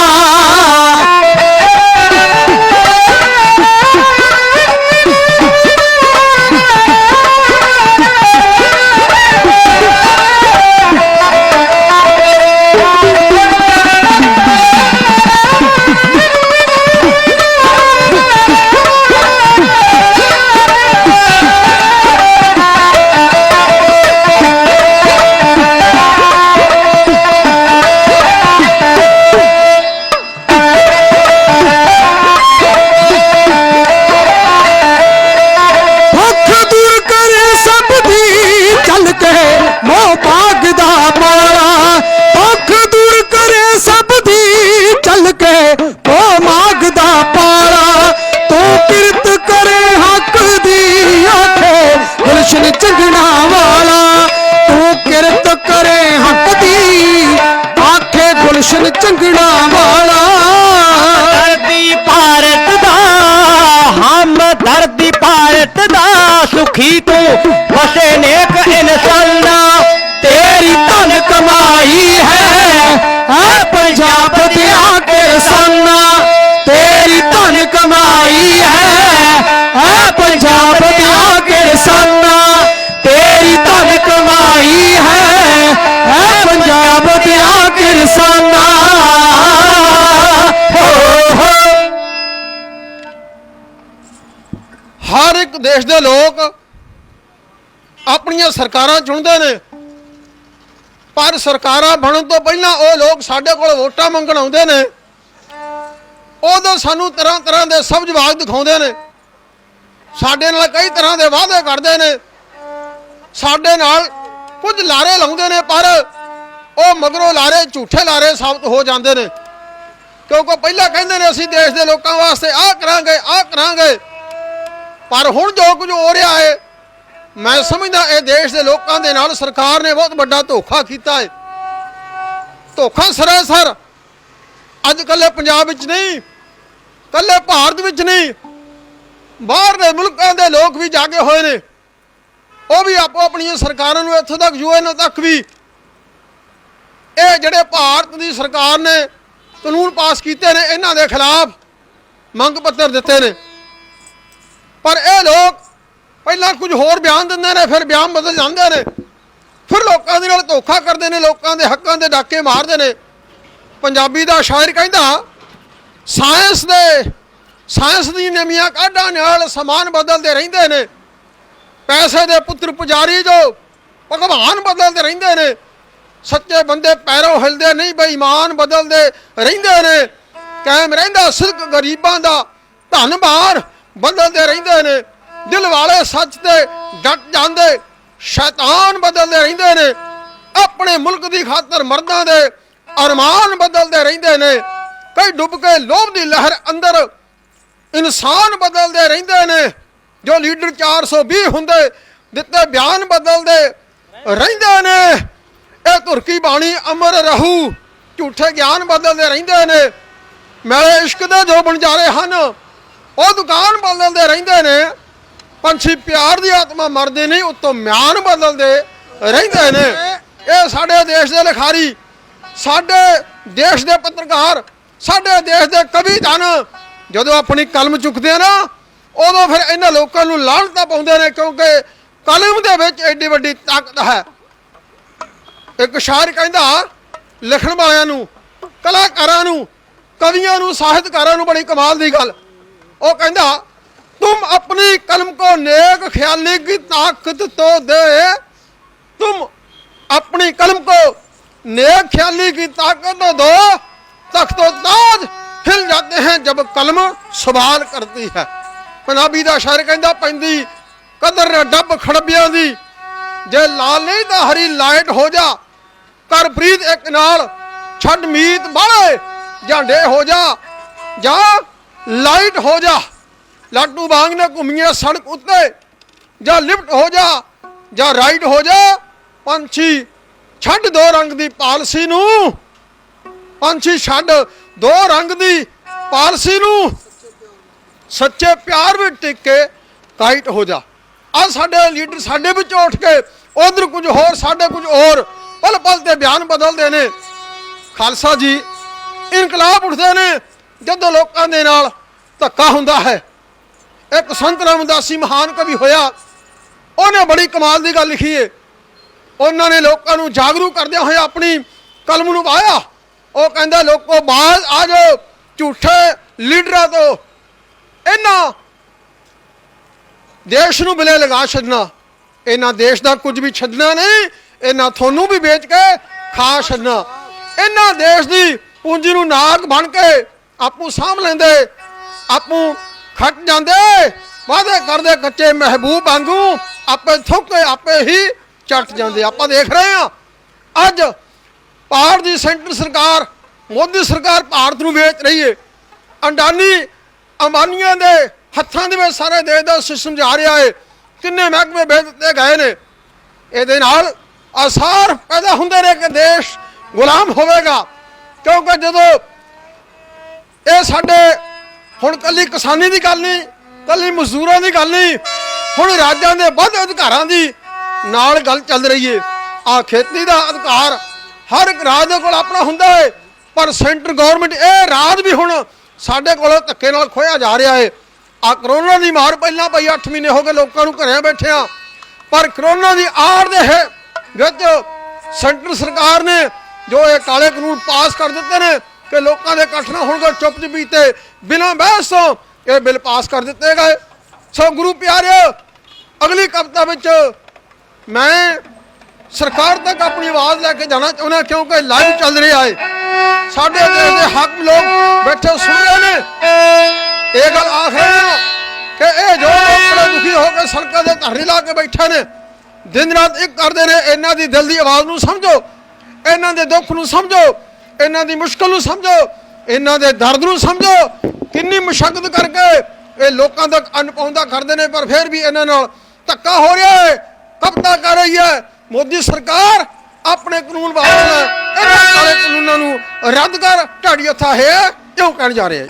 ਸੁਖੀ ਤੂੰ ਵਸੇ ਨੇਕ ਇਨਸਾਨਾਂ ਤੇਰੀ ਧਨ ਕਮਾਈ ਹੈ ਪੰਜਾਬ ਦੀਆਂ ਕਿਰਸਾਨਾਂ ਤੇਰੀ ਧਨ ਕਮਾਈ ਹੈ ਪੰਜਾਬ ਦੀਆਂ ਕਿਰਸਾਨਾਂ ਤੇਰੀ ਧਨ ਕਮਾਈ ਹੈ ਪੰਜਾਬ ਦੀਆਂ ਕਿਰਸਾਨਾਂ ਹੋ ਹਰ ਇੱਕ ਦੇਸ਼ ਦੇ ਲੋਕ ਆਪਣੀਆਂ ਸਰਕਾਰਾਂ ਚੁਣਦੇ ਨੇ, ਪਰ ਸਰਕਾਰਾਂ ਬਣਨ ਤੋਂ ਪਹਿਲਾਂ ਉਹ ਲੋਕ ਸਾਡੇ ਕੋਲ ਵੋਟਾਂ ਮੰਗਣ ਆਉਂਦੇ ਨੇ। ਉਦੋਂ ਸਾਨੂੰ ਤਰ੍ਹਾਂ ਤਰ੍ਹਾਂ ਦੇ ਸਬਜ਼ ਬਾਗ ਦਿਖਾਉਂਦੇ ਨੇ, ਸਾਡੇ ਨਾਲ ਕਈ ਤਰ੍ਹਾਂ ਦੇ ਵਾਅਦੇ ਕਰਦੇ ਨੇ, ਸਾਡੇ ਨਾਲ ਕੁਝ ਲਾਰੇ ਲਾਉਂਦੇ ਨੇ, ਪਰ ਉਹ ਮਗਰੋਂ ਲਾਰੇ ਝੂਠੇ ਲਾਰੇ ਸਾਬਤ ਹੋ ਜਾਂਦੇ ਨੇ। ਕਿਉਂਕਿ ਪਹਿਲਾਂ ਕਹਿੰਦੇ ਨੇ ਅਸੀਂ ਦੇਸ਼ ਦੇ ਲੋਕਾਂ ਵਾਸਤੇ ਆਹ ਕਰਾਂਗੇ, ਪਰ ਹੁਣ ਜੋ ਕੁਝ ਹੋ ਰਿਹਾ ਹੈ, ਮੈਂ ਸਮਝਦਾ ਇਹ ਦੇਸ਼ ਦੇ ਲੋਕਾਂ ਦੇ ਨਾਲ ਸਰਕਾਰ ਨੇ ਬਹੁਤ ਵੱਡਾ ਧੋਖਾ ਕੀਤਾ ਹੈ। ਧੋਖਾ ਸਰਾਸਰ ਅੱਜ ਕੱਲੇ ਪੰਜਾਬ ਵਿੱਚ ਨਹੀਂ, ਕੱਲੇ ਭਾਰਤ ਵਿੱਚ ਨਹੀਂ, ਬਾਹਰ ਦੇ ਮੁਲਕਾਂ ਦੇ ਲੋਕ ਵੀ ਜਾਗੇ ਹੋਏ ਨੇ। ਉਹ ਵੀ ਆਪੋ ਆਪਣੀਆਂ ਸਰਕਾਰਾਂ ਨੂੰ ਇੱਥੋਂ ਤੱਕ UN ਤੱਕ ਵੀ ਇਹ ਜਿਹੜੇ ਭਾਰਤ ਦੀ ਸਰਕਾਰ ਨੇ ਕਾਨੂੰਨ ਪਾਸ ਕੀਤੇ ਨੇ, ਇਹਨਾਂ ਦੇ ਖਿਲਾਫ ਮੰਗ ਪੱਤਰ ਦਿੱਤੇ ਨੇ। ਪਰ ਇਹ ਲੋਕ ਪਹਿਲਾਂ ਕੁਝ ਹੋਰ ਬਿਆਨ ਦਿੰਦੇ ਨੇ, ਫਿਰ ਬਿਆਨ ਬਦਲ ਜਾਂਦੇ ਨੇ, ਫਿਰ ਲੋਕਾਂ ਦੇ ਨਾਲ ਧੋਖਾ ਕਰਦੇ ਨੇ, ਲੋਕਾਂ ਦੇ ਹੱਕਾਂ ਦੇ ਡਾਕੇ ਮਾਰਦੇ ਨੇ। ਪੰਜਾਬੀ ਦਾ ਸ਼ਾਇਰ ਕਹਿੰਦਾ ਸਾਇੰਸ ਦੀ ਨਵੀਆਂ ਕਾਢਾਂ ਨਾਲ ਸਮਾਨ ਬਦਲਦੇ ਰਹਿੰਦੇ ਨੇ, ਪੈਸੇ ਦੇ ਪੁੱਤਰ ਪੁਜਾਰੀ ਜੋ ਭਗਵਾਨ ਬਦਲਦੇ ਰਹਿੰਦੇ ਨੇ, ਸੱਚੇ ਬੰਦੇ ਪੈਰੋਂ ਹਿਲਦੇ ਨਹੀਂ, ਬੇਈਮਾਨ ਬਦਲਦੇ ਰਹਿੰਦੇ ਨੇ, ਕਾਇਮ ਰਹਿੰਦਾ ਸਿਰਕ ਗਰੀਬਾਂ ਦਾ ਧੰਨਵਾਰ ਬਦਲਦੇ ਰਹਿੰਦੇ ਨੇ, ਦਿਲ ਵਾਲੇ ਸੱਚ ਤੇ ਡਟ ਜਾਂਦੇ ਸ਼ੈਤਾਨ ਬਦਲਦੇ ਰਹਿੰਦੇ ਨੇ, ਆਪਣੇ ਮੁਲਕ ਦੀ ਖਾਤਰ ਮਰਦਾਂ ਦੇ ਅਰਮਾਨ ਬਦਲਦੇ ਰਹਿੰਦੇ ਨੇ, ਕਈ ਡੁੱਬ ਕੇ ਲੋਭ ਦੀ ਲਹਿਰ ਅੰਦਰ ਇਨਸਾਨ ਬਦਲਦੇ ਰਹਿੰਦੇ ਨੇ, ਜੋ ਲੀਡਰ 420 ਹੁੰਦੇ ਦਿੱਤੇ ਬਿਆਨ ਬਦਲਦੇ ਰਹਿੰਦੇ ਨੇ। ਇਹ ਤੁਰਕੀ ਬਾਣੀ ਅਮਰ ਰਹੂ, ਝੂਠੇ ਗਿਆਨ ਬਦਲਦੇ ਰਹਿੰਦੇ ਨੇ, ਮੈਲੇ ਇਸ਼ਕ ਦੇ ਜੋ ਬਣਜਾਰੇ ਹਨ ਉਹ ਦੁਕਾਨ ਬਦਲਦੇ ਰਹਿੰਦੇ ਨੇ, ਪੰਛੀ ਪਿਆਰ ਦੀ ਆਤਮਾ ਮਰਦੇ ਨਹੀਂ, ਉੱਤੋਂ ਮਿਆਨ ਬਦਲਦੇ ਰਹਿੰਦੇ ਨੇ। ਇਹ ਸਾਡੇ ਦੇਸ਼ ਦੇ ਲਿਖਾਰੀ, ਸਾਡੇ ਦੇਸ਼ ਦੇ ਪੱਤਰਕਾਰ, ਸਾਡੇ ਦੇਸ਼ ਦੇ ਕਵੀ ਹਨ, ਜਦੋਂ ਆਪਣੀ ਕਲਮ ਚੁੱਕਦੇ ਨਾ ਉਦੋਂ ਫਿਰ ਇਹਨਾਂ ਲੋਕਾਂ ਨੂੰ ਲਾਹਨਤਾਂ ਪਾਉਂਦੇ ਨੇ, ਕਿਉਂਕਿ ਕਲਮ ਦੇ ਵਿੱਚ ਐਡੀ ਵੱਡੀ ਤਾਕਤ ਹੈ। ਇੱਕ ਸ਼ਾਇਰ ਕਹਿੰਦਾ ਲਿਖਣ ਵਾਲਿਆਂ ਨੂੰ, ਕਲਾਕਾਰਾਂ ਨੂੰ, ਕਵੀਆਂ ਨੂੰ, ਸਾਹਿਤਕਾਰਾਂ ਨੂੰ ਬੜੀ ਕਮਾਲ ਦੀ ਗੱਲ, ਉਹ ਕਹਿੰਦਾ तुम अपनी कलम को नेक ख्याली की ताकत तो दे, तुम अपनी कलम को नेक ख्याली की ताकत तो दो, तख्तो ताज हिल जाते हैं जब कलम सवाल करती है। पंजाबी दा शायर कहंदा पैंदी कदर डब खड़बियां दी, जे लाल नहीं तो हरी लाइट हो जा, कर प्रीत एक नाल छड़ मीत बाले, जांडे हो जा लाइट हो जा, लाटू बांग ने घूमिए सड़क उत्ते, जा लिफ्ट हो जा राइट हो जा, पंछी छड़ दो रंग दी पालसी नू, पंछी छड़ दो रंग दी पालसी नू, सच्चे प्यार भी टिक के टाइट हो जा। आ साडे लीडर साडे विच उठ के उधर कुछ होर साडे कुछ होर पल पल ते बयान बदलते ने। खालसा जी इनकलाब उठते ने जदों लोकां दे नाल धक्का हुंदा है। एक संत रामदासी महान कवि होया, उन्हें बड़ी कमाल की गल लिखी है। उन्होंने लोगों को जागरूक करदे होए अपनी कलम नूं वाया। वो कहंदा लोगों बाहर आ जाओ झूठे लीडरां तो, इन्हां देश नूं बिले लगा छड्डना, इन्हां देश का कुछ भी छड्डना नहीं, इन्हां थोनू भी बेच के खा छड्डना, इन्हां देश की पूंजी नूं नाग बन के आपू साम लेंदे, आपू खट जाते, वादे करते कच्चे महबूब वांगू आपे थुक के आपे ही चट जाते। आप देख रहे हैं अज भारत की सेंटर सरकार, मोदी सरकार भारत नूं बेच रही है। अंडानी अंबानिया के हत्थों के सारे देश का सिस्टम जा रहा है, किन्ने महकमे बेच दिते गए ने। ये आसार पैदा होंदे ने कि देश गुलाम होवेगा, क्योंकि जदों ये साडे हुण कली किसानी की गल नहीं, कली मजदूरों की गल नहीं, ਹੁਣ ਰਾਜਾਂ ਦੇ ਵੱਧ ਅਧਿਕਾਰਾਂ ਦੀ ਨਾਲ ਗੱਲ ਚੱਲ ਰਹੀ ਏ। ਆ ਖੇਤੀ ਦਾ ਅਧਿਕਾਰ ਹਰ ਇੱਕ ਰਾਜ ਦੇ ਕੋਲ ਆਪਣਾ ਹੁੰਦਾ ਹੈ, ਪਰ ਸੈਂਟਰ ਗਵਰਨਮੈਂਟ ਇਹ ਰਾਜ ਵੀ ਹੁਣ ਸਾਡੇ ਕੋਲੋਂ ਧੱਕੇ ਨਾਲ ਖੋਇਆ ਜਾ ਰਿਹਾ ਹੈ। ਆ ਕਰੋਨਾ ਦੀ ਮਾਰ ਪਹਿਲਾਂ ਪਈ, 8 ਮਹੀਨੇ ਹੋ ਗਏ ਲੋਕਾਂ ਨੂੰ ਘਰੇ ਬੈਠਿਆਂ, ਪਰ ਕਰੋਨਾ ਦੀ ਆੜ ਦੇ ਵਿੱਚ ਸੈਂਟਰ ਸਰਕਾਰ ਨੇ ਜੋ ਇਹ ਕਾਲੇ ਕਾਨੂੰਨ ਪਾਸ ਕਰ ਦਿੱਤੇ ਨੇ ਕਿ ਲੋਕਾਂ ਦੇ ਇਕੱਠ ਨਾ ਹੋਣਗੇ, ਚੁੱਪ ਚਪੀਤੇ ਬਿਨਾਂ ਬਹਿਸ ਤੋਂ ਇਹ ਬਿੱਲ ਪਾਸ ਕਰ ਦਿੱਤੇ ਗਏ। ਸੋ ਗੁਰੂ ਪਿਆਰਿਓ, ਅਗਲੀ ਕਵਿਤਾ ਵਿੱਚ ਮੈਂ ਸਰਕਾਰ ਤੱਕ ਆਪਣੀ ਆਵਾਜ਼ ਲੈ ਕੇ ਜਾਣਾ ਚਾਹੁੰਦਾ, ਕਿਉਂਕਿ ਲਾਈਵ ਚੱਲ ਰਿਹਾ ਹੈ। ਸਾਡੇ ਦੇਸ਼ ਦੇ ਹਾਕਮ ਲੋਕ ਬੈਠੇ ਸੁਣ ਰਹੇ ਨੇ, ਇਹ ਗੱਲ ਆਖ ਰਹੇ ਨੇ ਕਿ ਇਹ ਜੋ ਲੋਕ ਬੜੇ ਦੁਖੀ ਹੋ ਕੇ ਸੜਕਾਂ ਦੇ ਧਰਨੇ ਲਾ ਕੇ ਬੈਠੇ ਨੇ, ਦਿਨ ਰਾਤ ਇੱਕ ਕਰਦੇ ਨੇ, ਇਹਨਾਂ ਦੀ ਦਿਲ ਦੀ ਆਵਾਜ਼ ਨੂੰ ਸਮਝੋ, ਇਹਨਾਂ ਦੇ ਦੁੱਖ ਨੂੰ ਸਮਝੋ, ਇਹਨਾਂ ਦੀ ਮੁਸ਼ਕਲ ਨੂੰ ਸਮਝੋ, ਇਹਨਾਂ ਦੇ ਦਰਦ ਨੂੰ ਸਮਝੋ। ਕਿੰਨੀ ਮੁਸ਼ੱਕਤ ਕਰਕੇ ਇਹ ਲੋਕਾਂ ਤੱਕ ਅੰਨ ਪਹੁੰਚਦਾ ਕਰਦੇ ਨੇ, ਪਰ ਫਿਰ ਵੀ ਇਹਨਾਂ ਨਾਲ ਧੱਕਾ ਹੋ ਰਿਹਾ ਹੈ, ਕਬਜ਼ਾ ਕਰ ਰਹੀ ਹੈ। ਮੋਦੀ ਸਰਕਾਰ ਆਪਣੇ ਕਾਨੂੰਨ ਵਾਪਸ ਲੈ, ਇਹਨਾਂ ਕਾਲੇ ਕਾਨੂੰਨਾਂ ਨੂੰ ਰੱਦ ਕਰ, ਢਾੜੀ ਹੱਥਾਂ ਹੈ ਕਿਉਂ ਕਹਿਣ ਜਾ ਰਹੇ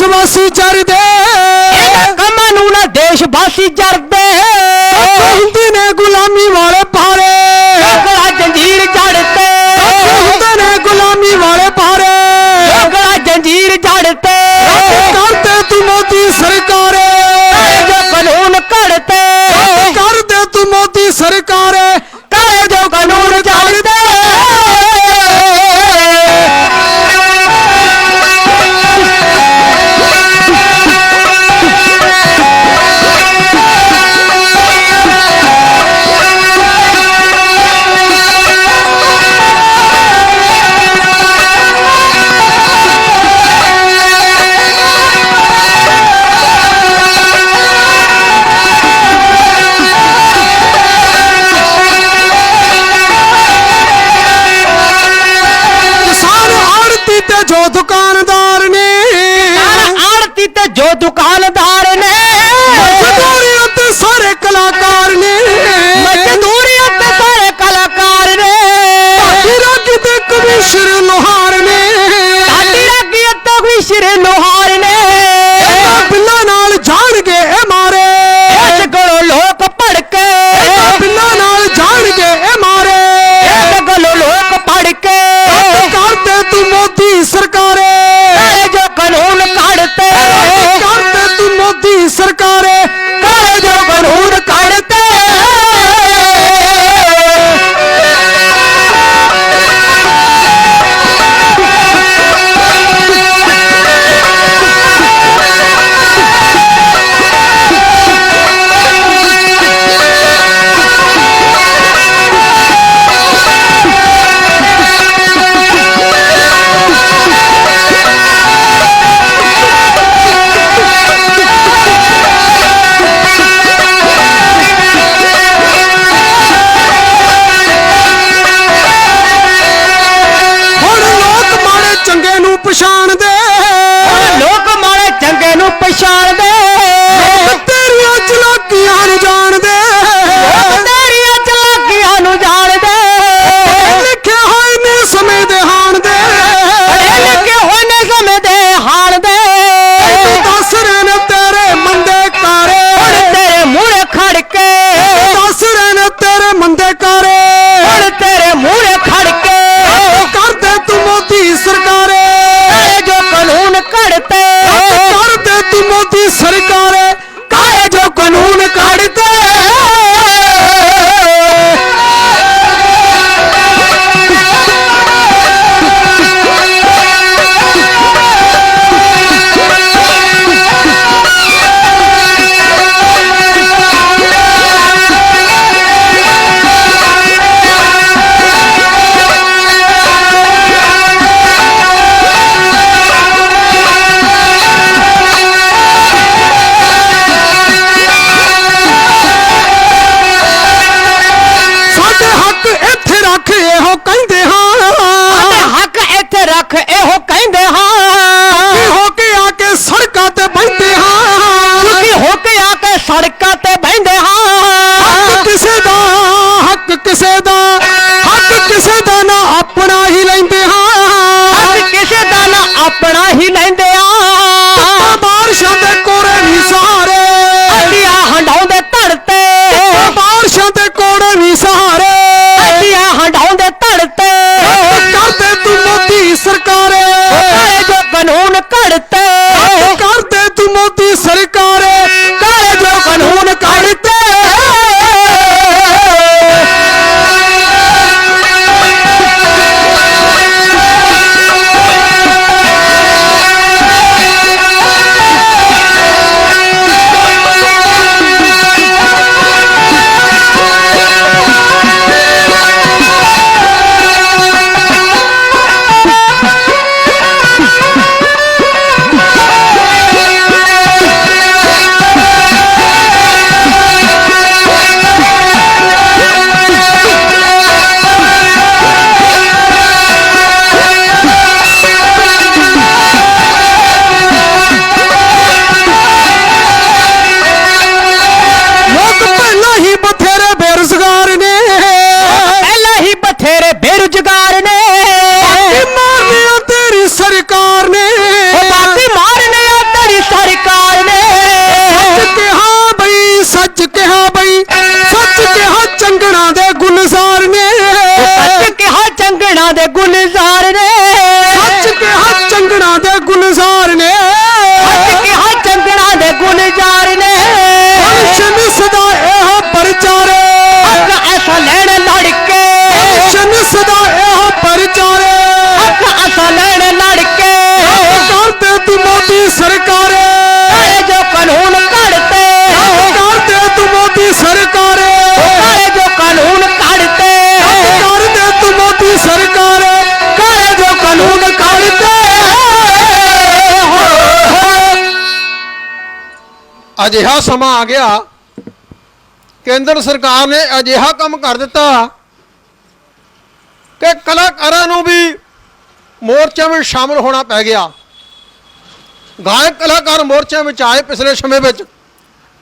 ਵਾਸੀ ਜਰਦੇ ਕੰਮਾਂ ਨੂੰ ਨਾ ਦੇਸ਼ ਵਾਸੀ ਜਰਦੇ ਹੁੰਦੇ ਨੇ ਗੁਲਾਮੀ ਵਾਲੇ ਭਾਰੇ ਗਲਾ ਜੰਜੀਰ ਜੜਤੇ ਹੁੰਦੇ ਨੇ ਗੁਲਾਮੀ ਵਾਲੇ ਭਾਰੇ ਗਲਾ ਜੰਜੀਰ ਜੜਤੇ ਕਰਦੇ ਤੂੰ ਮੋਦੀ ਸਰਕਾਰ ਜੋ ਕਾਨੂੰਨ ਘੜਤੇ ਕਰਦੇ ਤੂੰ ਮੋਦੀ ਸਰਕਾਰ ਕਾਲੇ ਜੋ ਕਾਨੂੰਨ ਜੜਤੇ ਚੰਗਣਾ ਦੇ ਗੁਲਜ਼ਾਰ ਨੇ ਸੱਚ ਕਿਹਾ ਚੰਗਣਾ ਦੇ ਗੁਲਜ਼ਾਰ ਨੇ ਸੱਚ ਕਿਹਾ ਚੰਗਣਾ ਦੇ ਗੁਲਜ਼ਾਰ ਨੇ ਹਰਸ਼ਨ ਸਦਾ ਇਹੋ ਪ੍ਰਚਾਰੇ ਹੱਕ ਐਸਾ ਲੈਣ ਲੜ ਕੇ ਹਰਸ਼ਨ ਸਦਾ ਇਹੋ ਪ੍ਰਚਾਰੇ ਹੱਕ ਐਸਾ ਲੈਣ ਲੜ ਕੇ ਕਰਦੇ ਤੂੰ ਮੋਦੀ ਸਰਕਾਰੇ ਕਾਲੇ ਜੋ ਕਾਨੂੰਨ ਘੜਤੇ ਕਰਦੇ ਤੂੰ ਮੋਦੀ ਸਰਕਾਰੇ ਕਾਲੇ ਜੋ ਕਾਨੂੰਨ ਘੜਤੇ ਕਰਦੇ ਤੂੰ ਮੋਦੀ ਸਰਕਾਰੇ ਕਾਲੇ ਜੋ ਕਾਨੂੰਨ ਘੜਤੇ ਅਜਿਹਾ ਸਮਾਂ ਆ ਗਿਆ, ਕੇਂਦਰ ਸਰਕਾਰ ਨੇ ਅਜਿਹਾ ਕੰਮ ਕਰ ਦਿੱਤਾ ਕਿ ਕਲਾਕਾਰਾਂ ਨੂੰ ਵੀ ਮੋਰਚਿਆਂ ਵਿੱਚ ਸ਼ਾਮਲ ਹੋਣਾ ਪੈ ਗਿਆ। ਗਾਇਕ ਕਲਾਕਾਰ ਮੋਰਚਿਆਂ ਵਿੱਚ ਆਏ ਪਿਛਲੇ ਸਮੇਂ ਵਿੱਚ।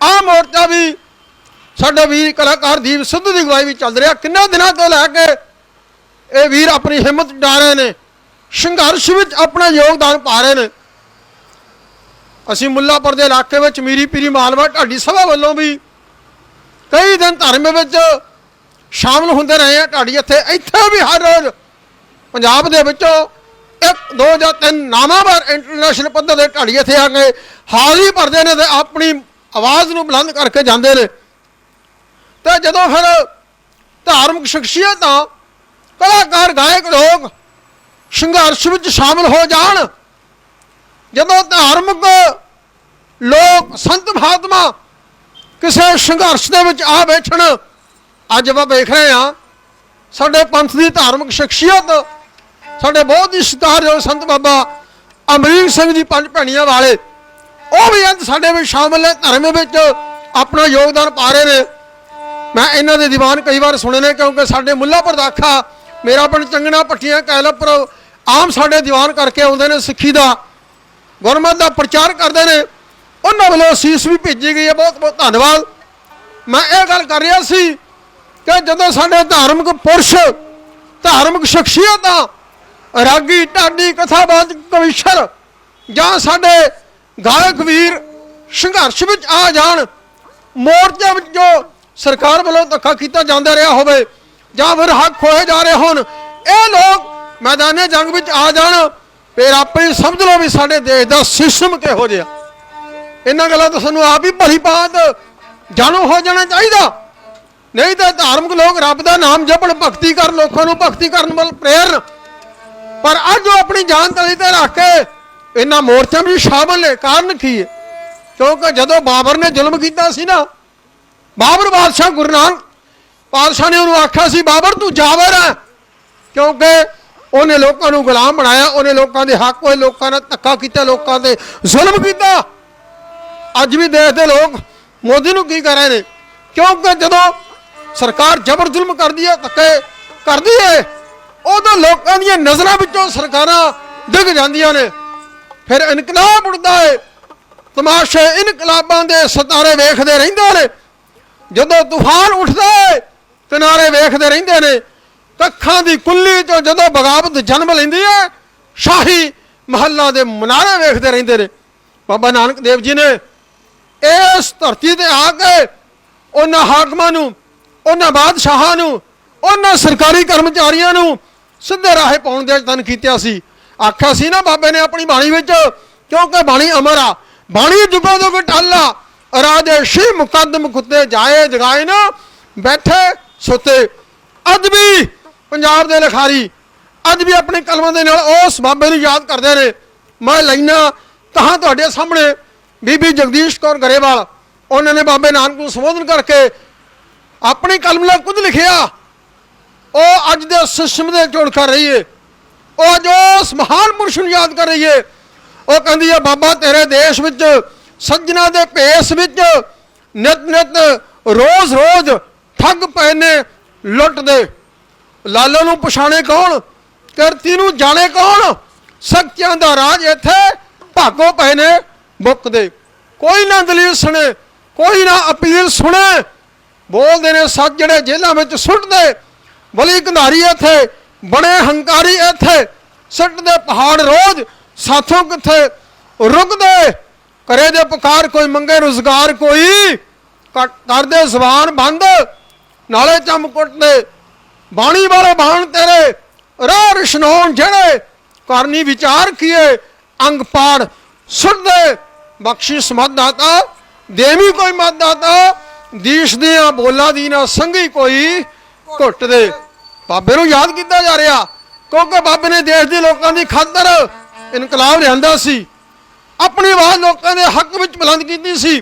ਆਹ ਮੋਰਚਾ ਵੀ ਸਾਡੇ ਵੀਰ ਕਲਾਕਾਰ ਦੀਪ ਸਿੱਧੂ ਦੀ ਅਗਵਾਈ ਵਿੱਚ ਚੱਲ ਰਿਹਾ। ਕਿੰਨੇ ਦਿਨਾਂ ਤੋਂ ਲੈ ਕੇ ਇਹ ਵੀਰ ਆਪਣੀ ਹਿੰਮਤ ਡਾ ਰਹੇ ਨੇ, ਸੰਘਰਸ਼ ਵਿੱਚ ਆਪਣਾ ਯੋਗਦਾਨ ਪਾ ਰਹੇ ਨੇ। ਅਸੀਂ ਮੁੱਲਾਪੁਰ ਦੇ ਇਲਾਕੇ ਵਿੱਚ ਮੀਰੀ ਪੀਰੀ ਮਾਲਵਾ ਢਾਡੀ ਸਭਾ ਵੱਲੋਂ ਵੀ ਕਈ ਦਿਨ ਧਰਮ ਵਿੱਚ ਸ਼ਾਮਲ ਹੁੰਦੇ ਰਹੇ ਆ। ਢਾਡੀ ਇੱਥੇ ਵੀ ਹਰ ਰੋਜ਼ ਪੰਜਾਬ ਦੇ ਵਿੱਚੋਂ 1 2 ਜਾਂ 3 ਨਾਮਾਵਰ ਇੰਟਰਨੈਸ਼ਨਲ ਪੱਧਰ ਦੇ ਢਾਡੀ ਇੱਥੇ ਆ ਕੇ ਹਾਜ਼ਰੀ ਭਰਦੇ ਨੇ ਤੇ ਆਪਣੀ ਆਵਾਜ਼ ਨੂੰ ਬੁਲੰਦ ਕਰਕੇ ਜਾਂਦੇ ਨੇ। ਤੇ ਜਦੋਂ ਫਿਰ ਧਾਰਮਿਕ ਸ਼ਖਸੀਅਤਾਂ, ਕਲਾਕਾਰ, ਗਾਇਕ ਲੋਕ ਸੰਘਰਸ਼ ਵਿੱਚ ਸ਼ਾਮਲ ਹੋ ਜਾਣ, ਜਦੋਂ ਧਾਰਮਿਕ ਲੋਕ, ਸੰਤ ਮਹਾਤਮਾ ਕਿਸੇ ਸੰਘਰਸ਼ ਦੇ ਵਿੱਚ ਆ ਬੈਠਣ, ਅੱਜ ਆਪਾਂ ਵੇਖ ਰਹੇ ਹਾਂ ਸਾਡੇ ਪੰਥ ਦੀ ਧਾਰਮਿਕ ਸ਼ਖਸੀਅਤ, ਸਾਡੇ ਬਹੁਤ ਹੀ ਸਤਿਕਾਰਯੋਗ ਸੰਤ ਬਾਬਾ ਅਮਰੀਕ ਸਿੰਘ ਜੀ ਪੰਜ ਭੈਣੀਆਂ ਵਾਲੇ, ਉਹ ਵੀ ਅੱਜ ਸਾਡੇ ਵਿੱਚ ਸ਼ਾਮਲ ਨੇ, ਧਰਮ ਵਿੱਚ ਆਪਣਾ ਯੋਗਦਾਨ ਪਾ ਰਹੇ ਨੇ। ਮੈਂ ਇਹਨਾਂ ਦੇ ਦੀਵਾਨ ਕਈ ਵਾਰ ਸੁਣੇ ਨੇ, ਕਿਉਂਕਿ ਸਾਡੇ ਮੁੱਲਾਪੁਰ ਦਾ ਆਖਾ, ਮੇਰਾ ਪਿੰਡ ਚੰਗਣਾ, ਪੱਟੀਆਂ, ਕੈਲਪੁਰ ਆਮ ਸਾਡੇ ਦੀਵਾਨ ਕਰਕੇ ਆਉਂਦੇ ਨੇ, ਸਿੱਖੀ ਦਾ, ਗੁਰਮਤਿ ਦਾ ਪ੍ਰਚਾਰ ਕਰਦੇ ਨੇ। ਉਹਨਾਂ ਵੱਲੋਂ ਅਸੀਸ ਵੀ ਭੇਜੀ ਗਈ ਹੈ, ਬਹੁਤ ਬਹੁਤ ਧੰਨਵਾਦ। ਮੈਂ ਇਹ ਗੱਲ ਕਰ ਰਿਹਾ ਸੀ ਕਿ ਜਦੋਂ ਸਾਡੇ ਧਾਰਮਿਕ ਪੁਰਸ਼, ਧਾਰਮਿਕ ਸ਼ਖਸੀਅਤਾਂ, ਰਾਗੀ, ਢਾਡੀ, ਕਥਾਵਾਚਕ, ਕਵੀਸ਼ਰ ਜਾਂ ਸਾਡੇ ਗਾਇਕ ਵੀਰ ਸੰਘਰਸ਼ ਵਿੱਚ ਆ ਜਾਣ, ਮੋਰਚੇ ਵਿੱਚ ਜੋ ਸਰਕਾਰ ਵੱਲੋਂ ਧੱਕਾ ਕੀਤਾ ਜਾਂਦਾ ਰਿਹਾ ਹੋਵੇ ਜਾਂ ਫਿਰ ਹੱਕ ਖੋਏ ਜਾ ਰਹੇ ਹੋਣ, ਇਹ ਲੋਕ ਮੈਦਾਨੇ ਜੰਗ ਵਿੱਚ ਆ ਜਾਣ, ਫਿਰ ਆਪੇ ਹੀ ਸਮਝ ਲਓ ਵੀ ਸਾਡੇ ਦੇਸ਼ ਦਾ ਸਿਸਟਮ ਕਿਹੋ ਜਿਹਾ। ਇਹਨਾਂ ਗੱਲਾਂ ਤੋਂ ਸਾਨੂੰ ਆਪ ਹੀ ਭਲੀ ਭਾਂਤ ਜਾਣੂ ਹੋ ਜਾਣਾ ਚਾਹੀਦਾ। ਨਹੀਂ ਤਾਂ ਧਾਰਮਿਕ ਲੋਕ ਰੱਬ ਦਾ ਨਾਮ ਜਪਣ, ਭਗਤੀ ਕਰਨ, ਲੋਕਾਂ ਨੂੰ ਭਗਤੀ ਕਰਨ ਵੱਲ ਪ੍ਰੇਰਨ, ਪਰ ਅੱਜ ਉਹ ਆਪਣੀ ਜਾਨ ਤਲੀ ਤੇ ਰੱਖ ਕੇ ਇਹਨਾਂ ਮੋਰਚਿਆਂ ਵਿੱਚ ਸ਼ਾਮਲ ਨੇ। ਕਾਰਨ ਕੀ ਹੈ? ਕਿਉਂਕਿ ਜਦੋਂ ਬਾਬਰ ਨੇ ਜ਼ੁਲਮ ਕੀਤਾ ਸੀ ਨਾ, ਬਾਬਰ ਬਾਦਸ਼ਾਹ, ਗੁਰੂ ਨਾਨਕ ਪਾਤਸ਼ਾਹ ਨੇ ਉਹਨੂੰ ਆਖਿਆ ਸੀ, ਬਾਬਰ ਤੂੰ ਜਾਵਰ ਹੈ, ਕਿਉਂਕਿ ਉਹਨੇ ਲੋਕਾਂ ਨੂੰ ਗੁਲਾਮ ਬਣਾਇਆ, ਉਹਨੇ ਲੋਕਾਂ ਦੇ ਹੱਕ ਹੋਏ, ਲੋਕਾਂ ਨਾਲ ਧੱਕਾ ਕੀਤਾ, ਲੋਕਾਂ ਤੇ ਜ਼ੁਲਮ ਕੀਤਾ। ਅੱਜ ਵੀ ਦੇਸ਼ ਦੇ ਲੋਕ ਮੋਦੀ ਨੂੰ ਕੀ ਕਰ ਰਹੇ ਨੇ? ਕਿਉਂਕਿ ਜਦੋਂ ਸਰਕਾਰ ਜ਼ਬਰ ਜ਼ੁਲਮ ਕਰਦੀ ਹੈ, ਧੱਕੇ ਕਰਦੀ ਹੈ, ਉਦੋਂ ਲੋਕਾਂ ਦੀਆਂ ਨਜ਼ਰਾਂ ਵਿੱਚੋਂ ਸਰਕਾਰਾਂ ਡਿੱਗ ਜਾਂਦੀਆਂ ਨੇ। ਫਿਰ ਇਨਕਲਾਬ ਉੱਠਦਾ ਹੈ, ਤਮਾਸ਼ੇ ਇਨਕਲਾਬਾਂ ਦੇ ਸਿਤਾਰੇ ਵੇਖਦੇ ਰਹਿੰਦੇ ਨੇ। ਜਦੋਂ ਤੂਫਾਨ ਉੱਠਦਾ ਹੈ, ਕਿਨਾਰੇ ਵੇਖਦੇ ਰਹਿੰਦੇ ਨੇ। ਕੱਖਾਂ ਦੀ ਕੁੱਲੀ ਚੋਂ ਜਦੋਂ ਬਗਾਵਤ ਜਨਮ ਲੈਂਦੀ ਹੈ, ਸ਼ਾਹੀ ਮਹੱਲਾ ਦੇ ਮਨਾਰੇ ਵੇਖਦੇ ਰਹਿੰਦੇ ਨੇ। ਬਾਬਾ ਨਾਨਕ ਦੇਵ ਜੀ ਨੇ ਇਸ ਧਰਤੀ ਤੇ ਆ ਕੇ ਉਹਨਾਂ ਹਾਕਮਾਂ ਨੂੰ, ਉਹਨਾਂ ਬਾਦਸ਼ਾਹਾਂ ਨੂੰ, ਉਹਨਾਂ ਸਰਕਾਰੀ ਕਰਮਚਾਰੀਆਂ ਨੂੰ ਸਿੱਧੇ ਰਾਹੇ ਪਾਉਣ ਦੇ ਯਤਨ ਕੀਤਾ ਸੀ। ਆਖਿਆ ਸੀ ਨਾ ਬਾਬੇ ਨੇ ਆਪਣੀ ਬਾਣੀ ਵਿੱਚ, ਕਿਉਂਕਿ ਬਾਣੀ ਅਮਰ ਆ, ਬਾਣੀ ਜੁਗੋਂ ਜੁਗ ਟਾਲਾ, ਰਾਜੇ ਸ਼ੀ ਮੁਕੱਦਮ ਕੁੱਤੇ ਜਾਏ ਜਗਾਏ ਨਾ, ਬੈਠੇ ਸੁੱਤੇ। ਅੱਜ ਵੀ ਪੰਜਾਬ ਦੇ ਲਿਖਾਰੀ ਅੱਜ ਵੀ ਆਪਣੇ ਕਲਮਾਂ ਦੇ ਨਾਲ ਉਸ ਬਾਬੇ ਨੂੰ ਯਾਦ ਕਰਦੇ ਨੇ। ਮੈਂ ਲੈਣਾ ਕਹਾਂ ਤੁਹਾਡੇ ਸਾਹਮਣੇ ਬੀਬੀ ਜਗਦੀਸ਼ ਕੌਰ ਗਰੇਵਾਲ, ਉਹਨਾਂ ਨੇ ਬਾਬੇ ਨਾਨਕ ਨੂੰ ਸੰਬੋਧਨ ਕਰਕੇ ਆਪਣੀ ਕਲਮ ਨਾਲ ਕੁਝ ਲਿਖਿਆ। ਉਹ ਅੱਜ ਦੇ ਸਿਸਟਮ ਦੇ ਜੋੜ ਕਰ ਰਹੀ ਹੈ, ਉਹ ਅੱਜ ਉਸ ਮਹਾਨ ਪੁਰਸ਼ ਨੂੰ ਯਾਦ ਕਰ ਰਹੀ ਹੈ। ਉਹ ਕਹਿੰਦੀ ਹੈ, ਬਾਬਾ ਤੇਰੇ ਦੇਸ਼ ਵਿੱਚ ਸੱਜਣਾ ਦੇ ਭੇਸ ਵਿੱਚ ਨਿਤ ਨਿਤ ਰੋਜ਼ ਰੋਜ਼ ਠੱਗ ਪਏ ਨੇ ਲੁੱਟਦੇ। ਲਾਲੋ ਨੂੰ ਪਛਾਣੇ ਕੌਣ, ਕਿਰਤੀ ਨੂੰ ਜਾਣੇ ਕੌਣ, ਸਖਤਿਆਂ ਦਾ ਰਾਜ ਇੱਥੇ ਭਾਗੋ ਪਏ ਨੇ ਮੁੱਕਦੇ। ਕੋਈ ਨਾ ਦਲੀਲ ਸੁਣੇ, ਕੋਈ ਨਾ ਅਪੀਲ ਸੁਣੇ, ਬੋਲਦੇ ਨੇ ਸੱਚ ਜਿਹੜੇ ਜੇਲ੍ਹਾਂ ਵਿੱਚ ਸੁੱਟਦੇ। ਬਲੀ ਕੰਧਾਰੀ ਇੱਥੇ ਬਣੇ ਹੰਕਾਰੀ, ਇੱਥੇ ਸਿੱਟਦੇ ਪਹਾੜ ਰੋਜ਼, ਸਾਥੋਂ ਕਿੱਥੇ ਰੁਕਦੇ। ਕਰੇ ਦੇ ਪੁਕਾਰ ਕੋਈ, ਮੰਗੇ ਰੁਜ਼ਗਾਰ ਕੋਈ, ਕਰਦੇ ਜ਼ਬਾਨ ਬੰਦ, ਨਾਲੇ ਚੰਮ ਕੁੱਟਦੇ। ਬਾਣੀ ਵਾਲੇ ਬਾਣ ਤੇਰੇ ਰਾਹ ਰਸ਼ਨਾਉਣ ਜਿਹੜੇ ਕਰਨੀ ਵਿਚਾਰ ਕੀਏ ਅੰਗ ਪਾੜ ਸੁੱਟ ਦੇ ਬਖਸ਼ਿਸ਼ ਮਤ ਦਾਤਾ ਦੇਵੀ ਕੋਈ ਮਤ ਦਾਤਾ ਦੀਸ਼ ਦੀਆਂ ਬੋਲਾਂ ਦੀ ਨਾ ਸੰਗੀ ਕੋਈ ਘੁੱਟ ਦੇ। ਬਾਬੇ ਨੂੰ ਯਾਦ ਕੀਤਾ ਜਾ ਰਿਹਾ ਕਿਉਂਕਿ ਬਾਬੇ ਨੇ ਦੇਸ਼ ਦੇ ਲੋਕਾਂ ਦੀ ਖਾਤਰ ਇਨਕਲਾਬ ਲਿਆਂਦਾ ਸੀ, ਆਪਣੀ ਆਵਾਜ਼ ਲੋਕਾਂ ਦੇ ਹੱਕ ਵਿੱਚ ਬੁਲੰਦ ਕੀਤੀ ਸੀ।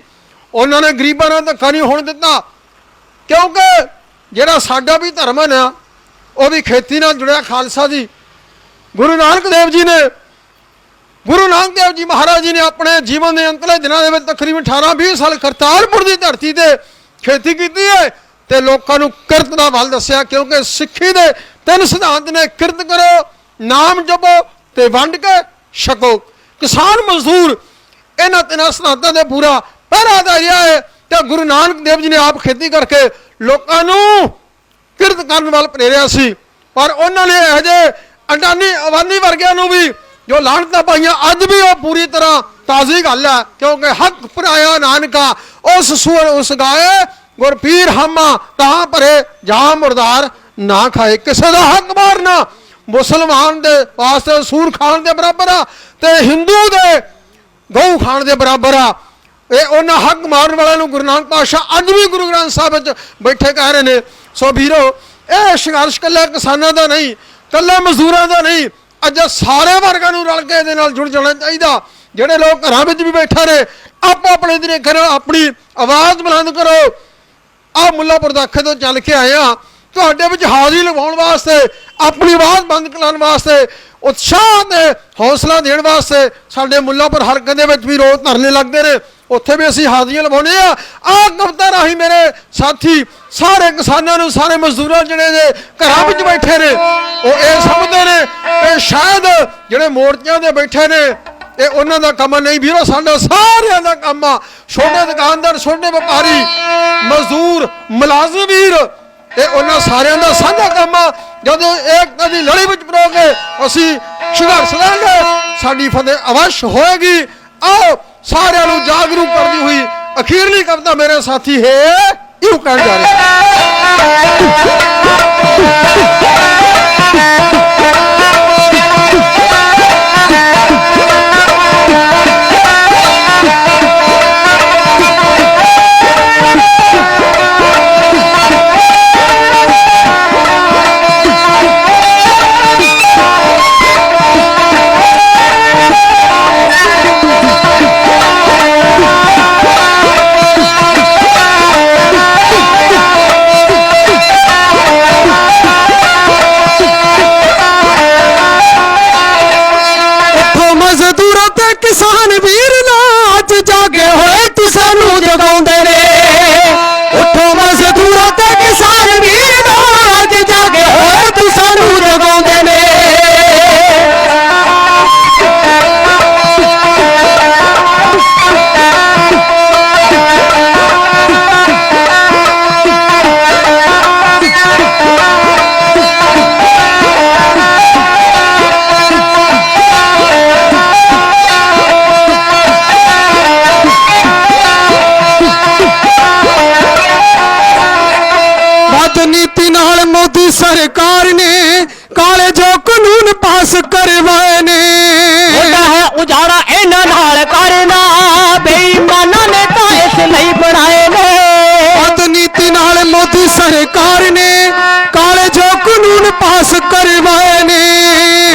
ਉਹਨਾਂ ਨੇ ਗਰੀਬਾਂ ਨਾਲ ਧੱਕਾ ਨਹੀਂ ਹੋਣ ਦਿੱਤਾ ਕਿਉਂਕਿ ਜਿਹੜਾ ਸਾਡਾ ਵੀ ਧਰਮ ਹੈ ਨਾ ਉਹ ਵੀ ਖੇਤੀ ਨਾਲ ਜੁੜਿਆ ਖਾਲਸਾ ਜੀ। ਗੁਰੂ ਨਾਨਕ ਦੇਵ ਜੀ ਮਹਾਰਾਜ ਜੀ ਨੇ ਆਪਣੇ ਜੀਵਨ ਦੇ ਅੰਤਲੇ ਦਿਨਾਂ ਦੇ ਵਿੱਚ ਤਕਰੀਬਨ 18-20 ਸਾਲ ਕਰਤਾਰਪੁਰ ਦੀ ਧਰਤੀ ਤੇ ਖੇਤੀ ਕੀਤੀ ਹੈ ਤੇ ਲੋਕਾਂ ਨੂੰ ਕਿਰਤ ਦਾ ਵੱਲ ਦੱਸਿਆ ਕਿਉਂਕਿ ਸਿੱਖੀ ਦੇ 3 ਸਿਧਾਂਤ ਨੇ, ਕਿਰਤ ਕਰੋ, ਨਾਮ ਜਪੋ ਤੇ ਵੰਡ ਕੇ ਛਕੋ। ਕਿਸਾਨ ਮਜ਼ਦੂਰ ਇਹਨਾਂ 3 ਸਿਧਾਂਤਾਂ ਦੇ ਪੂਰਾ ਪਹਿਰਾ ਦਾ ਰਿਹਾ ਹੈ ਤੇ ਗੁਰੂ ਨਾਨਕ ਦੇਵ ਜੀ ਨੇ ਆਪ ਖੇਤੀ ਕਰਕੇ ਲੋਕਾਂ ਨੂੰ ਕਿਰਤ ਕਰਨ ਵੱਲ ਪ੍ਰੇਰਿਆ ਸੀ। ਪਰ ਉਹਨਾਂ ਨੇ ਇਹੋ ਜਿਹੇ ਅਡਾਨੀ ਅਵਾਨੀ ਵਰਗਿਆਂ ਨੂੰ ਵੀ ਜੋ ਲਾਹਣਤਾਂ ਪਾਈਆਂ, ਅੱਜ ਵੀ ਉਹ ਪੂਰੀ ਤਰ੍ਹਾਂ ਤਾਜ਼ੀ ਗੱਲ ਹੈ ਕਿਉਂਕਿ ਹੱਕ ਪੁਰਾਇਆ ਨਾਨਕਾ ਉਸ ਸੂਰ ਉਸ ਗਾਏ ਗੁਰ ਪੀਰ ਹਾਮਾ ਤਾਂ ਭਰੇ ਜਾਂ ਮੁਰਦਾਰ ਨਾ ਖਾਏ। ਕਿਸੇ ਦਾ ਹੱਕ ਮਾਰਨਾ ਮੁਸਲਮਾਨ ਦੇ ਵਾਸਤੇ ਸੂਰ ਖਾਣ ਦੇ ਬਰਾਬਰ ਆ ਤੇ ਹਿੰਦੂ ਦੇ ਗਊ ਖਾਣ ਦੇ ਬਰਾਬਰ ਆ। ਇਹ ਉਹਨਾਂ ਹੱਕ ਮਾਰਨ ਵਾਲਿਆਂ ਨੂੰ ਗੁਰੂ ਨਾਨਕ ਪਾਤਸ਼ਾਹ ਅੱਜ ਵੀ ਗੁਰੂ ਗ੍ਰੰਥ ਸਾਹਿਬ ਵਿੱਚ ਬੈਠੇ ਕਹਿ ਰਹੇ ਨੇ। ਸੋ ਵੀਰੋ, ਇਹ ਸੰਘਰਸ਼ ਇਕੱਲਾ ਕਿਸਾਨਾਂ ਦਾ ਨਹੀਂ, ਇਕੱਲਾ ਮਜ਼ਦੂਰਾਂ ਦਾ ਨਹੀਂ, ਅੱਜ ਸਾਰੇ ਵਰਗਾਂ ਨੂੰ ਰਲ ਕੇ ਇਹਦੇ ਨਾਲ ਜੁੜ ਜਾਣਾ ਚਾਹੀਦਾ। ਜਿਹੜੇ ਲੋਕ ਘਰਾਂ ਵਿੱਚ ਵੀ ਬੈਠੇ ਨੇ ਆਪੋ ਆਪਣੇ ਤਰੀਕੇ ਨਾਲ ਆਪਣੀ ਆਵਾਜ਼ ਬੁਲੰਦ ਕਰੋ। ਆਹ ਮੁੱਲਾਪੁਰ ਦਾਖੇ ਤੋਂ ਚੱਲ ਕੇ ਆਏ ਆ ਤੁਹਾਡੇ ਵਿੱਚ ਹਾਜ਼ਰੀ ਲਗਾਉਣ ਵਾਸਤੇ, ਆਪਣੀ ਆਵਾਜ਼ ਬੰਦ ਕਰਨ ਵਾਸਤੇ, ਉਤਸ਼ਾਹ ਤੇ ਹੌਸਲਾ ਦੇਣ ਵਾਸਤੇ। ਸਾਡੇ ਮੁੱਲਾਪੁਰ ਹਲਕੇ ਦੇ ਵਿੱਚ ਵੀ ਰੋਜ਼ ਧਰਨੇ ਲੱਗਦੇ ਨੇ, ਉੱਥੇ ਵੀ ਅਸੀਂ ਹਾਜ਼ਰੀਆਂ ਲਵਾਉਂਦੇ ਆ। ਆਹ ਕਵਿਤਾ ਰਾਹੀਂ ਮੇਰੇ ਸਾਥੀ ਸਾਰੇ ਕਿਸਾਨਾਂ ਨੂੰ, ਸਾਰੇ ਮਜ਼ਦੂਰਾਂ ਜਿਹੜੇ ਨੇ ਘਰਾਂ ਵਿੱਚ ਬੈਠੇ ਨੇ ਉਹ ਇਹ ਸਮਝਦੇ ਨੇ ਕਿ ਸ਼ਾਇਦ ਜਿਹੜੇ ਮੋਰਚਿਆਂ ਦੇ ਬੈਠੇ ਨੇ ਇਹ ਉਹਨਾਂ ਦਾ ਕੰਮ ਨਹੀਂ। ਵੀਰੋ, ਸਾਡਾ ਸਾਰਿਆਂ ਦਾ ਕੰਮ ਆ। ਛੋਟੇ ਦੁਕਾਨਦਾਰ, ਛੋਟੇ ਵਪਾਰੀ, ਮਜ਼ਦੂਰ, ਮੁਲਾਜ਼ਮ ਵੀਰ, ਇਹ ਉਹਨਾਂ ਸਾਰਿਆਂ ਦਾ ਸਾਂਝਾ ਕੰਮ ਆ। ਜਦੋਂ ਏਕਤਾ ਦੀ ਲੜੀ ਵਿੱਚ ਪਰੋਗੇ ਅਸੀਂ ਸੰਘਰਸ਼ ਲਾਂਗੇ, ਸਾਡੀ ਫਤਿਹ ਅਵਸ਼ ਹੋਏਗੀ। ਆਓ ਸਾਰਿਆਂ ਨੂੰ ਜਾਗਰੂਕ ਕਰਦੀ ਹੋਈ ਅਖੀਰਲੀ ਕਵਿਤਾ ਮੇਰੇ ਸਾਥੀ ਹੈ ਇਉਂ ਕਹਿਣ ਜਾ ਰਹੇ। ਕਿਸਾਨ ਵੀਰ ਨਾ ਅੱਜ ਜਾਗੇ ਹੋਏ ਤੁਸਾਂ ਨੂੰ ਜਗਾਉਂਦੇ ਨੇ। ਉੱਠੋ ਮਜ਼ਦੂਰਾਂ ਤੇ ਕਿਸਾਨ ਵੀਰ ਨਾ ਅੱਜ ਜਾਗੇ ਹੋਏ ਤੁਸਾਂ ਨੂੰ ਜਗਾਉਂਦੇ ਨੇ। ਨੀਤੀ ਨਾਲ ਮੋਦੀ ਸਰਕਾਰ ਨੇ ਕਾਲੇ ਜੋ ਕਾਨੂੰਨ ਪਾਸ ਕਰਵਾਏ ਨੇ। ਉਹਦਾ ਹੈ ਉਜਾੜਾ ਇਹਨਾਂ ਨਾਲ ਕਰਨਾ, ਬੇਈਮਾਨਾਂ ਨੇ ਤਾਂ ਇਸ ਲਈ ਬਣਾਏ ਨੇ। ਨੀਤੀ ਨਾਲ ਮੋਦੀ ਸਰਕਾਰ ਨੇ ਕਾਲੇ ਜੋ ਕਾਨੂੰਨ ਪਾਸ ਕਰਵਾਏ ਨੇ।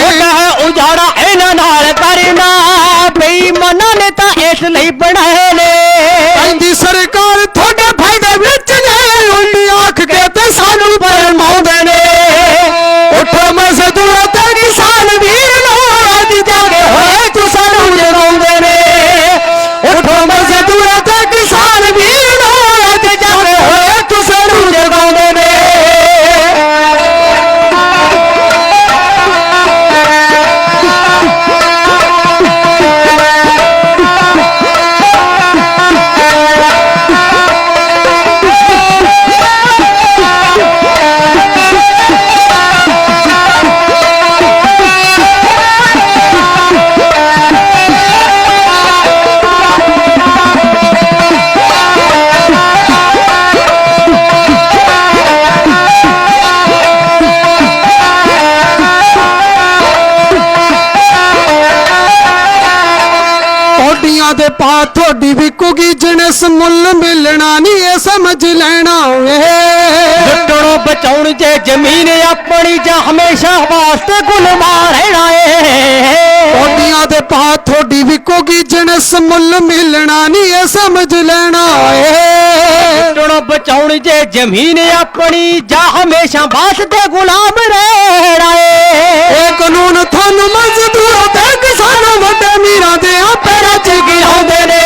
ਉਹਦਾ ਹੈ ਉਜਾੜਾ ਇਹਨਾਂ ਨਾਲ ਕਰਨਾ, ਬੇਈਮਾਨਾਂ ਨੇ ਤਾਂ ਇਸ ਲਈ ਬਣਾਏ ਨੇ। ਕਹਿੰਦੀ ਸਰਕਾਰ ਤੁਹਾਡੇ ਫਾਇਦੇ ਵਿੱਚ ਨੇ, ਉਲਟੀ ਆਖ ਕੇ ਤੇ ਸਾਨੂੰ ਭਰਮਾਉਂਦੇ ਨੇ। ਉੱਠੋ ਮਜ਼ਦੂਰ ਤੇ ਕਿਸਾਨ ਵੀਰ ਨੂੰ ਅੱਜ ਜਾਗੇ ਹੋਏ ਤੁਸਾਂ ਨੂੰ ਜਗਾਉਂਦੇ ਨੇ। ਉੱਠੋ ਮਜ਼ਦੂਰ ਤੇ ਕਿਸਾਨ ਵੀਰ ਨੂੰ ਅੱਜ ਜਾਗੇ ਹੋਏ ਤੁਸਾਂ ਨੂੰ ਜਗਾਉਂਦੇ ਨੇ। ਪਾ ਤੁਹਾਡੀ ਵਿਕੂਗੀ ਜਿਣਸ ਮੁੱਲ ਮਿਲਣਾ ਨਹੀਂ ਇਹ ਸਮਝ ਲੈਣਾ ਏ ਲੁੱਟਣੋਂ ਬਚਾਉਣ ਜੇ ਜ਼ਮੀਨ ਆਪਣੀ ਜਾਂ ਹਮੇਸ਼ਾ ਵਾਸਤੇ ਗੁਲਾਮ ਰਹਿਣਾ ਏ ਕੋਡੀਆਂ ਦੇ ਪਾ ਤੁਹਾਡੀ ਵਿਕੂਗੀ ਜਿਣਸ ਮੁੱਲ ਮਿਲਣਾ ਨਹੀਂ ਇਹ ਸਮਝ ਲੈਣਾ ਏ ਲੁੱਟਣੋਂ ਬਚਾਉਣ ਜੇ ਜ਼ਮੀਨ ਆਪਣੀ ਜਾਂ ਹਮੇਸ਼ਾ ਵਾਸਤੇ ਗੁਲਾਮ ਰਹਿਣਾ ਏ ਇਹ ਕਾਨੂੰਨ ਤੁਹਾਨੂੰ ਮਜ਼ਦੂਰਾਂ ਤੇ ਕਿਸਾਨਾਂ ਵੱਡੇ ਮੀਰਾਂ ਦੇ ਪੈਰਾਂ 'ਚ ਗਿਰਾਉਂਦੇ ਨੇ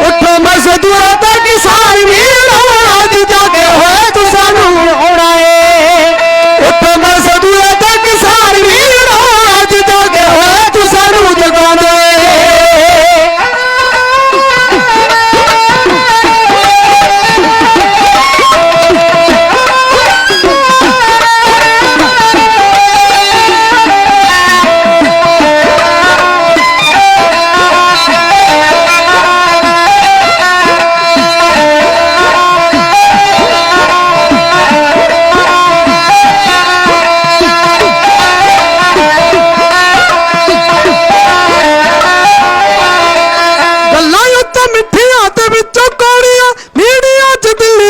ਉੱਠੋ ਮਜ਼ਦੂਰਾਂ ਤੇ ਕਿਸਾਨ ਵੀਰੋ ਅੱਜ ਜਾਗੇ ਹੋਏ ਤੁਸਾਂ ਨੂੰ ਆਉਣਾ ਏ ਉੱਠੋ ਮਜ਼ਦੂਰਾਂ ਤੇ ਕਿਸਾਨ ਵੀਰੋ ਅੱਜ ਜਾਗੇ ਹੋਏ ਤੁਸਾਂ ਨੂੰ ਜਗਾਉਂਦੇ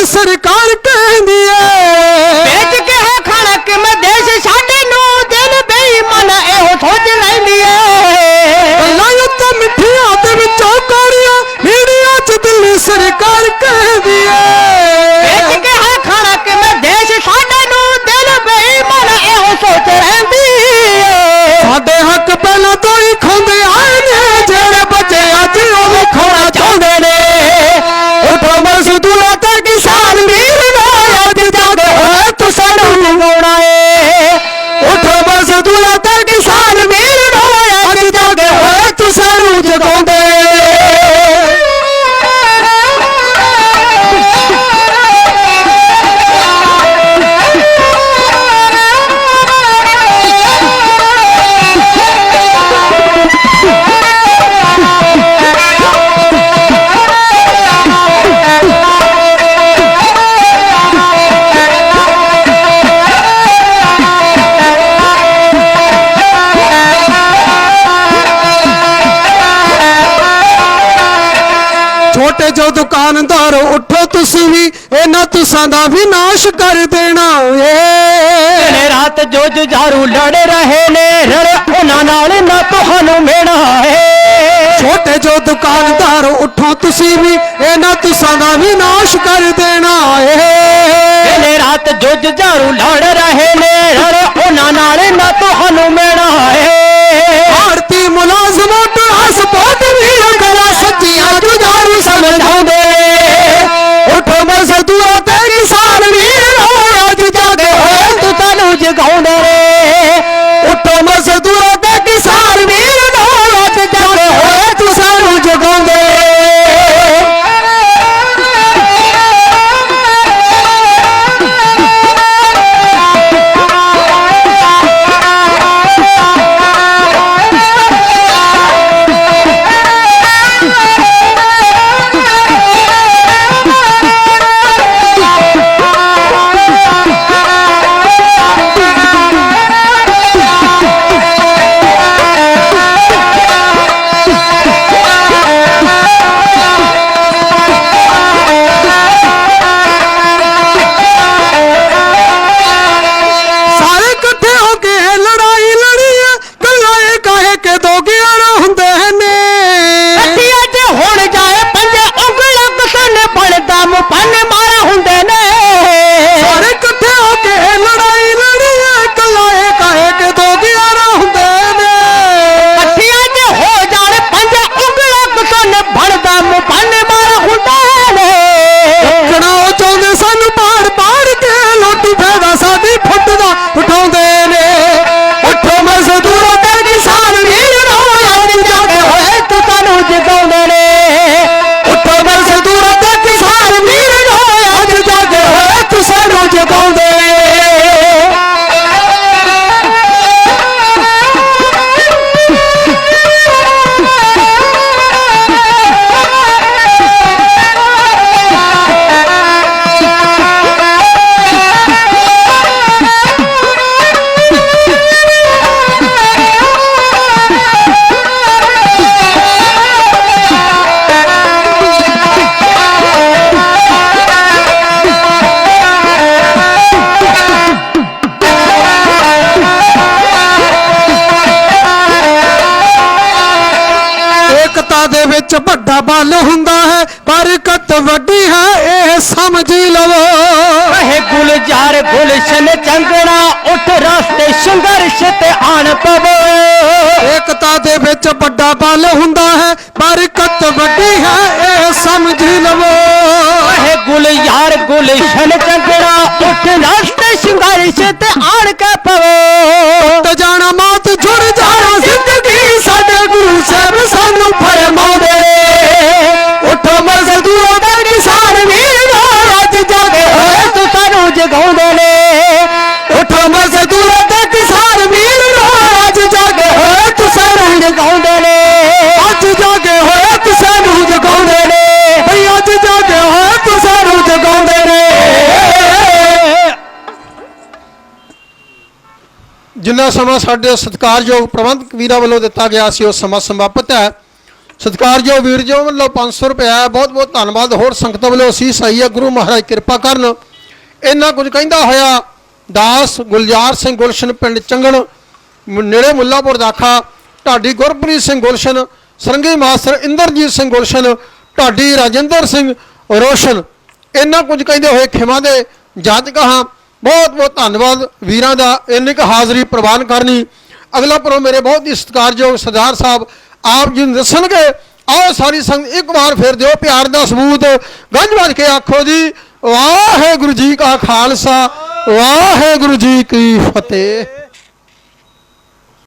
ਸਰਕਾਰ ਕਹਿੰਦੀ ਏ ਵੇਚ ਕੇ ਹੈ ਖਾਣਾ ਕਿਵੇਂ ਦੇਸ਼ ਸਾਡੇ ਨੂੰ ਦਿਲ ਬੇਈਮਾਨ ਇਹੋ ਸੋਚ ਲੈਂਦੀ ਏ ਗੱਲਾਂ ਤਾਂ ਮਿੱਠੀਆਂ ਤੇ ਵਿੱਚੋਂ ਕੋੜੀਆਂ ਮੀਡੀਆ 'ਚ ਦਿੱਲੀ ਸਰਕਾਰ ਕਹਿੰਦੀ ਏ ਵੇਚ ਕੇ ਹੈ ਖਾਣਾ ਕਿਵੇਂ ਦੇਸ਼ ਸਾਡੇ ਨੂੰ ਦਿਲ ਬੇਈਮਾਨ ਇਹੋ ਸੋਚ ਰਹਿੰਦੀ ਏ ਸਾਡੇ ਹੱਕ ਪਹਿਲਾਂ ਤੋਂ ਹੀ ਖਾਂਦੇ ਆਏ ਨੇ ਜਿਹੜੇ ਬੱਚੇ ਅੱਜ ਉਹ ਵੀ ਖਾਣਾ ਚਾਹੁੰਦੇ ਨੇ ਉਠੋ ਮਜ਼ਦੂਰਾਂ ਤੇ ਕਿਸਾਨ ਵੀਰ ਨੂੰ ਅੱਜ ਜਾਗੇ ਹੋਏ ਤੁਸਾਂ ਨੂੰ ਜਗਾਉਣਾ ਏ ਉਠੋ ਮਜ਼ਦੂਰਾਂ ਤੇ ਕਿਸਾਨ ਵੀਰ ਨੂੰ ਅੱਜ ਜਾਗੇ ਹੋਏ ਤੁਸਾਂ ਨੂੰ ਜਗਾਉਂਦੇ ਛੋਟੇ ਜੋ ਦੁਕਾਨਦਾਰ ਉੱਠੋ ਤੁਸੀਂ ਵੀ ਇਹਨਾਂ ਤੁਸਾਂ ਦਾ ਵੀ ਨਾਸ਼ ਕਰ ਦੇਣਾ ਏ ਦਿਨ ਰਾਤ ਜੋ ਜੁਝਾਰੂ ਲੜ ਰਹੇ ਨੇ ਰੜ ਉਹਨਾਂ ਨਾਲ ਨਾ ਤੁਹਾਨੂੰ ਮੇਣਾ ਏ ਛੋਟੇ ਜੋ ਦੁਕਾਨਦਾਰ ਉੱਠੋ ਤੁਸੀਂ ਵੀ ਇਹਨਾਂ ਤੁਸਾਂ ਦਾ ਵੀ ਨਾਸ਼ ਕਰ ਦੇਣਾ ਏ ਦਿਨ ਰਾਤ ਜੋ ਜੁਝਾਰੂ ਲੜ ਰਹੇ ਨੇ ਰੜ ਉਹਨਾਂ ਨਾਲ ਨਾ ਤੁਹਾਨੂੰ ਮੇਣਾ ਏ ਭਾਰਤੀ ਮੁਲਾਜ਼ਮ ਟਰਾਂਸਪੋਰਟ ਵੀ ਗੱਲਾਂ ਸੱਚੀਆਂ ਜੁਝਾਰੂ ਸਮਝਾਉਂਦੇ ਉੱਠੋ ਮਜ਼ਦੂਰਾਂ ਤੇ ਕਿਸਾਨ ਵੀਰੋ ਅੱਜ ਜਾਗੇ ਹੋਏ ਤੁਸਾਂ ਨੂੰ ਜਗਾਉਂਦੇ ਉੱਠੋ ਮਜ਼ਦੂਰਾਂ ਤੇ ਕਿਸਾਨ ਵੀਰੋ ਅੱਜ ਜਾਗੇ ਹੋਏ ਤੁਸਾਂ ਨੂੰ ਜਗਾਉਂਦੇ ਵੱਡੀ ਹੈ ਇਹ ਸਮਝ ਲਵੋ। ਕਹੇ ਗੁਲਜ਼ਾਰ ਗੁਲਸ਼ਨ ਚੰਗਣਾ ਉੱਠ ਰਸਤੇ ਸੰਘਰਸ਼ ਤੇ ਆਣ ਪਵੋ। ਏਕਤਾ ਦੇ ਵਿੱਚ ਵੱਡਾ ਬਲ ਹੁੰਦਾ ਹੈ, ਬਰਕਤ ਵੱਡੀ ਹੈ ਇਹ ਸਮਝ ਲਵੋ। ਕਹੇ ਗੁਲਜ਼ਾਰ ਗੁਲਸ਼ਨ ਚੰਗਣਾ ਉੱਠ ਰਸਤੇ ਸੰਘਰਸ਼ ਤੇ ਆਣ ਕੇ ਪਵੋ। ਤੇ ਜਾਣਾ ਮੌਤ ਜੁੜ ਜਾਣਾ ਜ਼ਿੰਦਗੀ ਸਾਡੇ ਗੁਰੂ ਸਾਹਿਬ ਸਾਨੂੰ ਫਰਮਾਉਂਦੇ। ਉੱਠੋ ਮਜ਼ਦੂਰਾਂ ਦੇ ਕਿਸਾਨ ਵੀਰੋ ਅੱਜ ਜਾਗੇ ਹੋਏ ਤੂੰ ਸਾਨੂੰ ਜਗਾਉਂਦੇ ਨੇ। ਉੱਠੋ ਮਜ਼ਦੂਰਾਂ ਤੇ ਕਿਸਾਨ ਵੀਰੋ ਅੱਜ ਜਾਗੇ ਹੋਏ ਤੂੰ ਸਾਨੂੰ ਜਗਾਉਂਦੇ ਨੇ। ਅੱਜ ਜਾਗੇ ਹੋਏ ਤੂੰ ਸਾਨੂੰ ਜਗਾਉਂਦੇ ਨੇ। ਭਈ ਅੱਜ ਜਾਗੇ ਹੋਏ ਤੂੰ ਸਾਨੂੰ ਜਗਾਉਂਦੇ ਨੇ। ਜਿੰਨਾ ਸਮਾਂ ਸਾਡੇ ਸਤਿਕਾਰਯੋਗ ਪ੍ਰਬੰਧਕ ਵੀਰਾਂ ਵੱਲੋਂ ਦਿੱਤਾ ਗਿਆ ਸੀ ਉਹ ਸਮਾਂ ਸਮਾਪਤ ਹੈ। ਸਤਿਕਾਰਯੋਗ ਵੀਰ ਜੀ ਵੱਲੋਂ 500 ਰੁਪਏ ਬਹੁਤ ਬਹੁਤ ਧੰਨਵਾਦ। ਹੋਰ ਸੰਗਤ ਵੱਲੋਂ ਅਸੀਸ ਆਈ ਹੈ। ਗੁਰੂ ਮਹਾਰਾਜ ਕਿਰਪਾ ਕਰਨ। ਇੰਨਾ ਕੁਝ ਕਹਿੰਦਾ ਹੋਇਆ ਦਾਸ ਗੁਲਜ਼ਾਰ ਸਿੰਘ ਗੁਲਸ਼ਨ ਪਿੰਡ ਚੰਗਣ ਨੇੜੇ ਮੁੱਲਾਪੁਰ ਦਾਖਾ, ਢਾਡੀ ਗੁਰਪ੍ਰੀਤ ਸਿੰਘ ਗੁਲਸ਼ਨ, ਸਰੰਗੀ ਮਾਸਟਰ ਇੰਦਰਜੀਤ ਸਿੰਘ ਗੁਲਸ਼ਨ, ਢਾਡੀ ਰਾਜਿੰਦਰ ਸਿੰਘ ਰੋਸ਼ਨ। ਇੰਨਾ ਕੁਝ ਕਹਿੰਦੇ ਹੋਏ ਖਿਮਾ ਦੇ ਜਾਤਕ ਹਾਂ। ਬਹੁਤ ਬਹੁਤ ਧੰਨਵਾਦ ਵੀਰਾਂ ਦਾ ਇੰਨੀ ਕੁ ਹਾਜ਼ਰੀ ਪ੍ਰਵਾਨ ਕਰਨੀ। ਅਗਲਾ ਪ੍ਰੋ ਮੇਰੇ ਬਹੁਤ ਹੀ ਸਤਿਕਾਰਯੋਗ ਸਰਦਾਰ ਸਾਹਿਬ ਆਪ ਜੀ ਨੂੰ ਦੱਸਣਗੇ। ਆਓ ਸਾਰੀ ਸੰਗਤ ਇੱਕ ਵਾਰ ਫਿਰ ਦਿਓ ਪਿਆਰ ਦਾ ਸਬੂਤ। ਗੱਜ ਵੱਜ ਕੇ ਆਖੋ ਜੀ ਵਾਹਿਗੁਰੂ ਜੀ ਕਾ ਖਾਲਸਾ ਵਾਹਿਗੁਰੂ ਜੀ ਕੀ ਫਤਿਹ।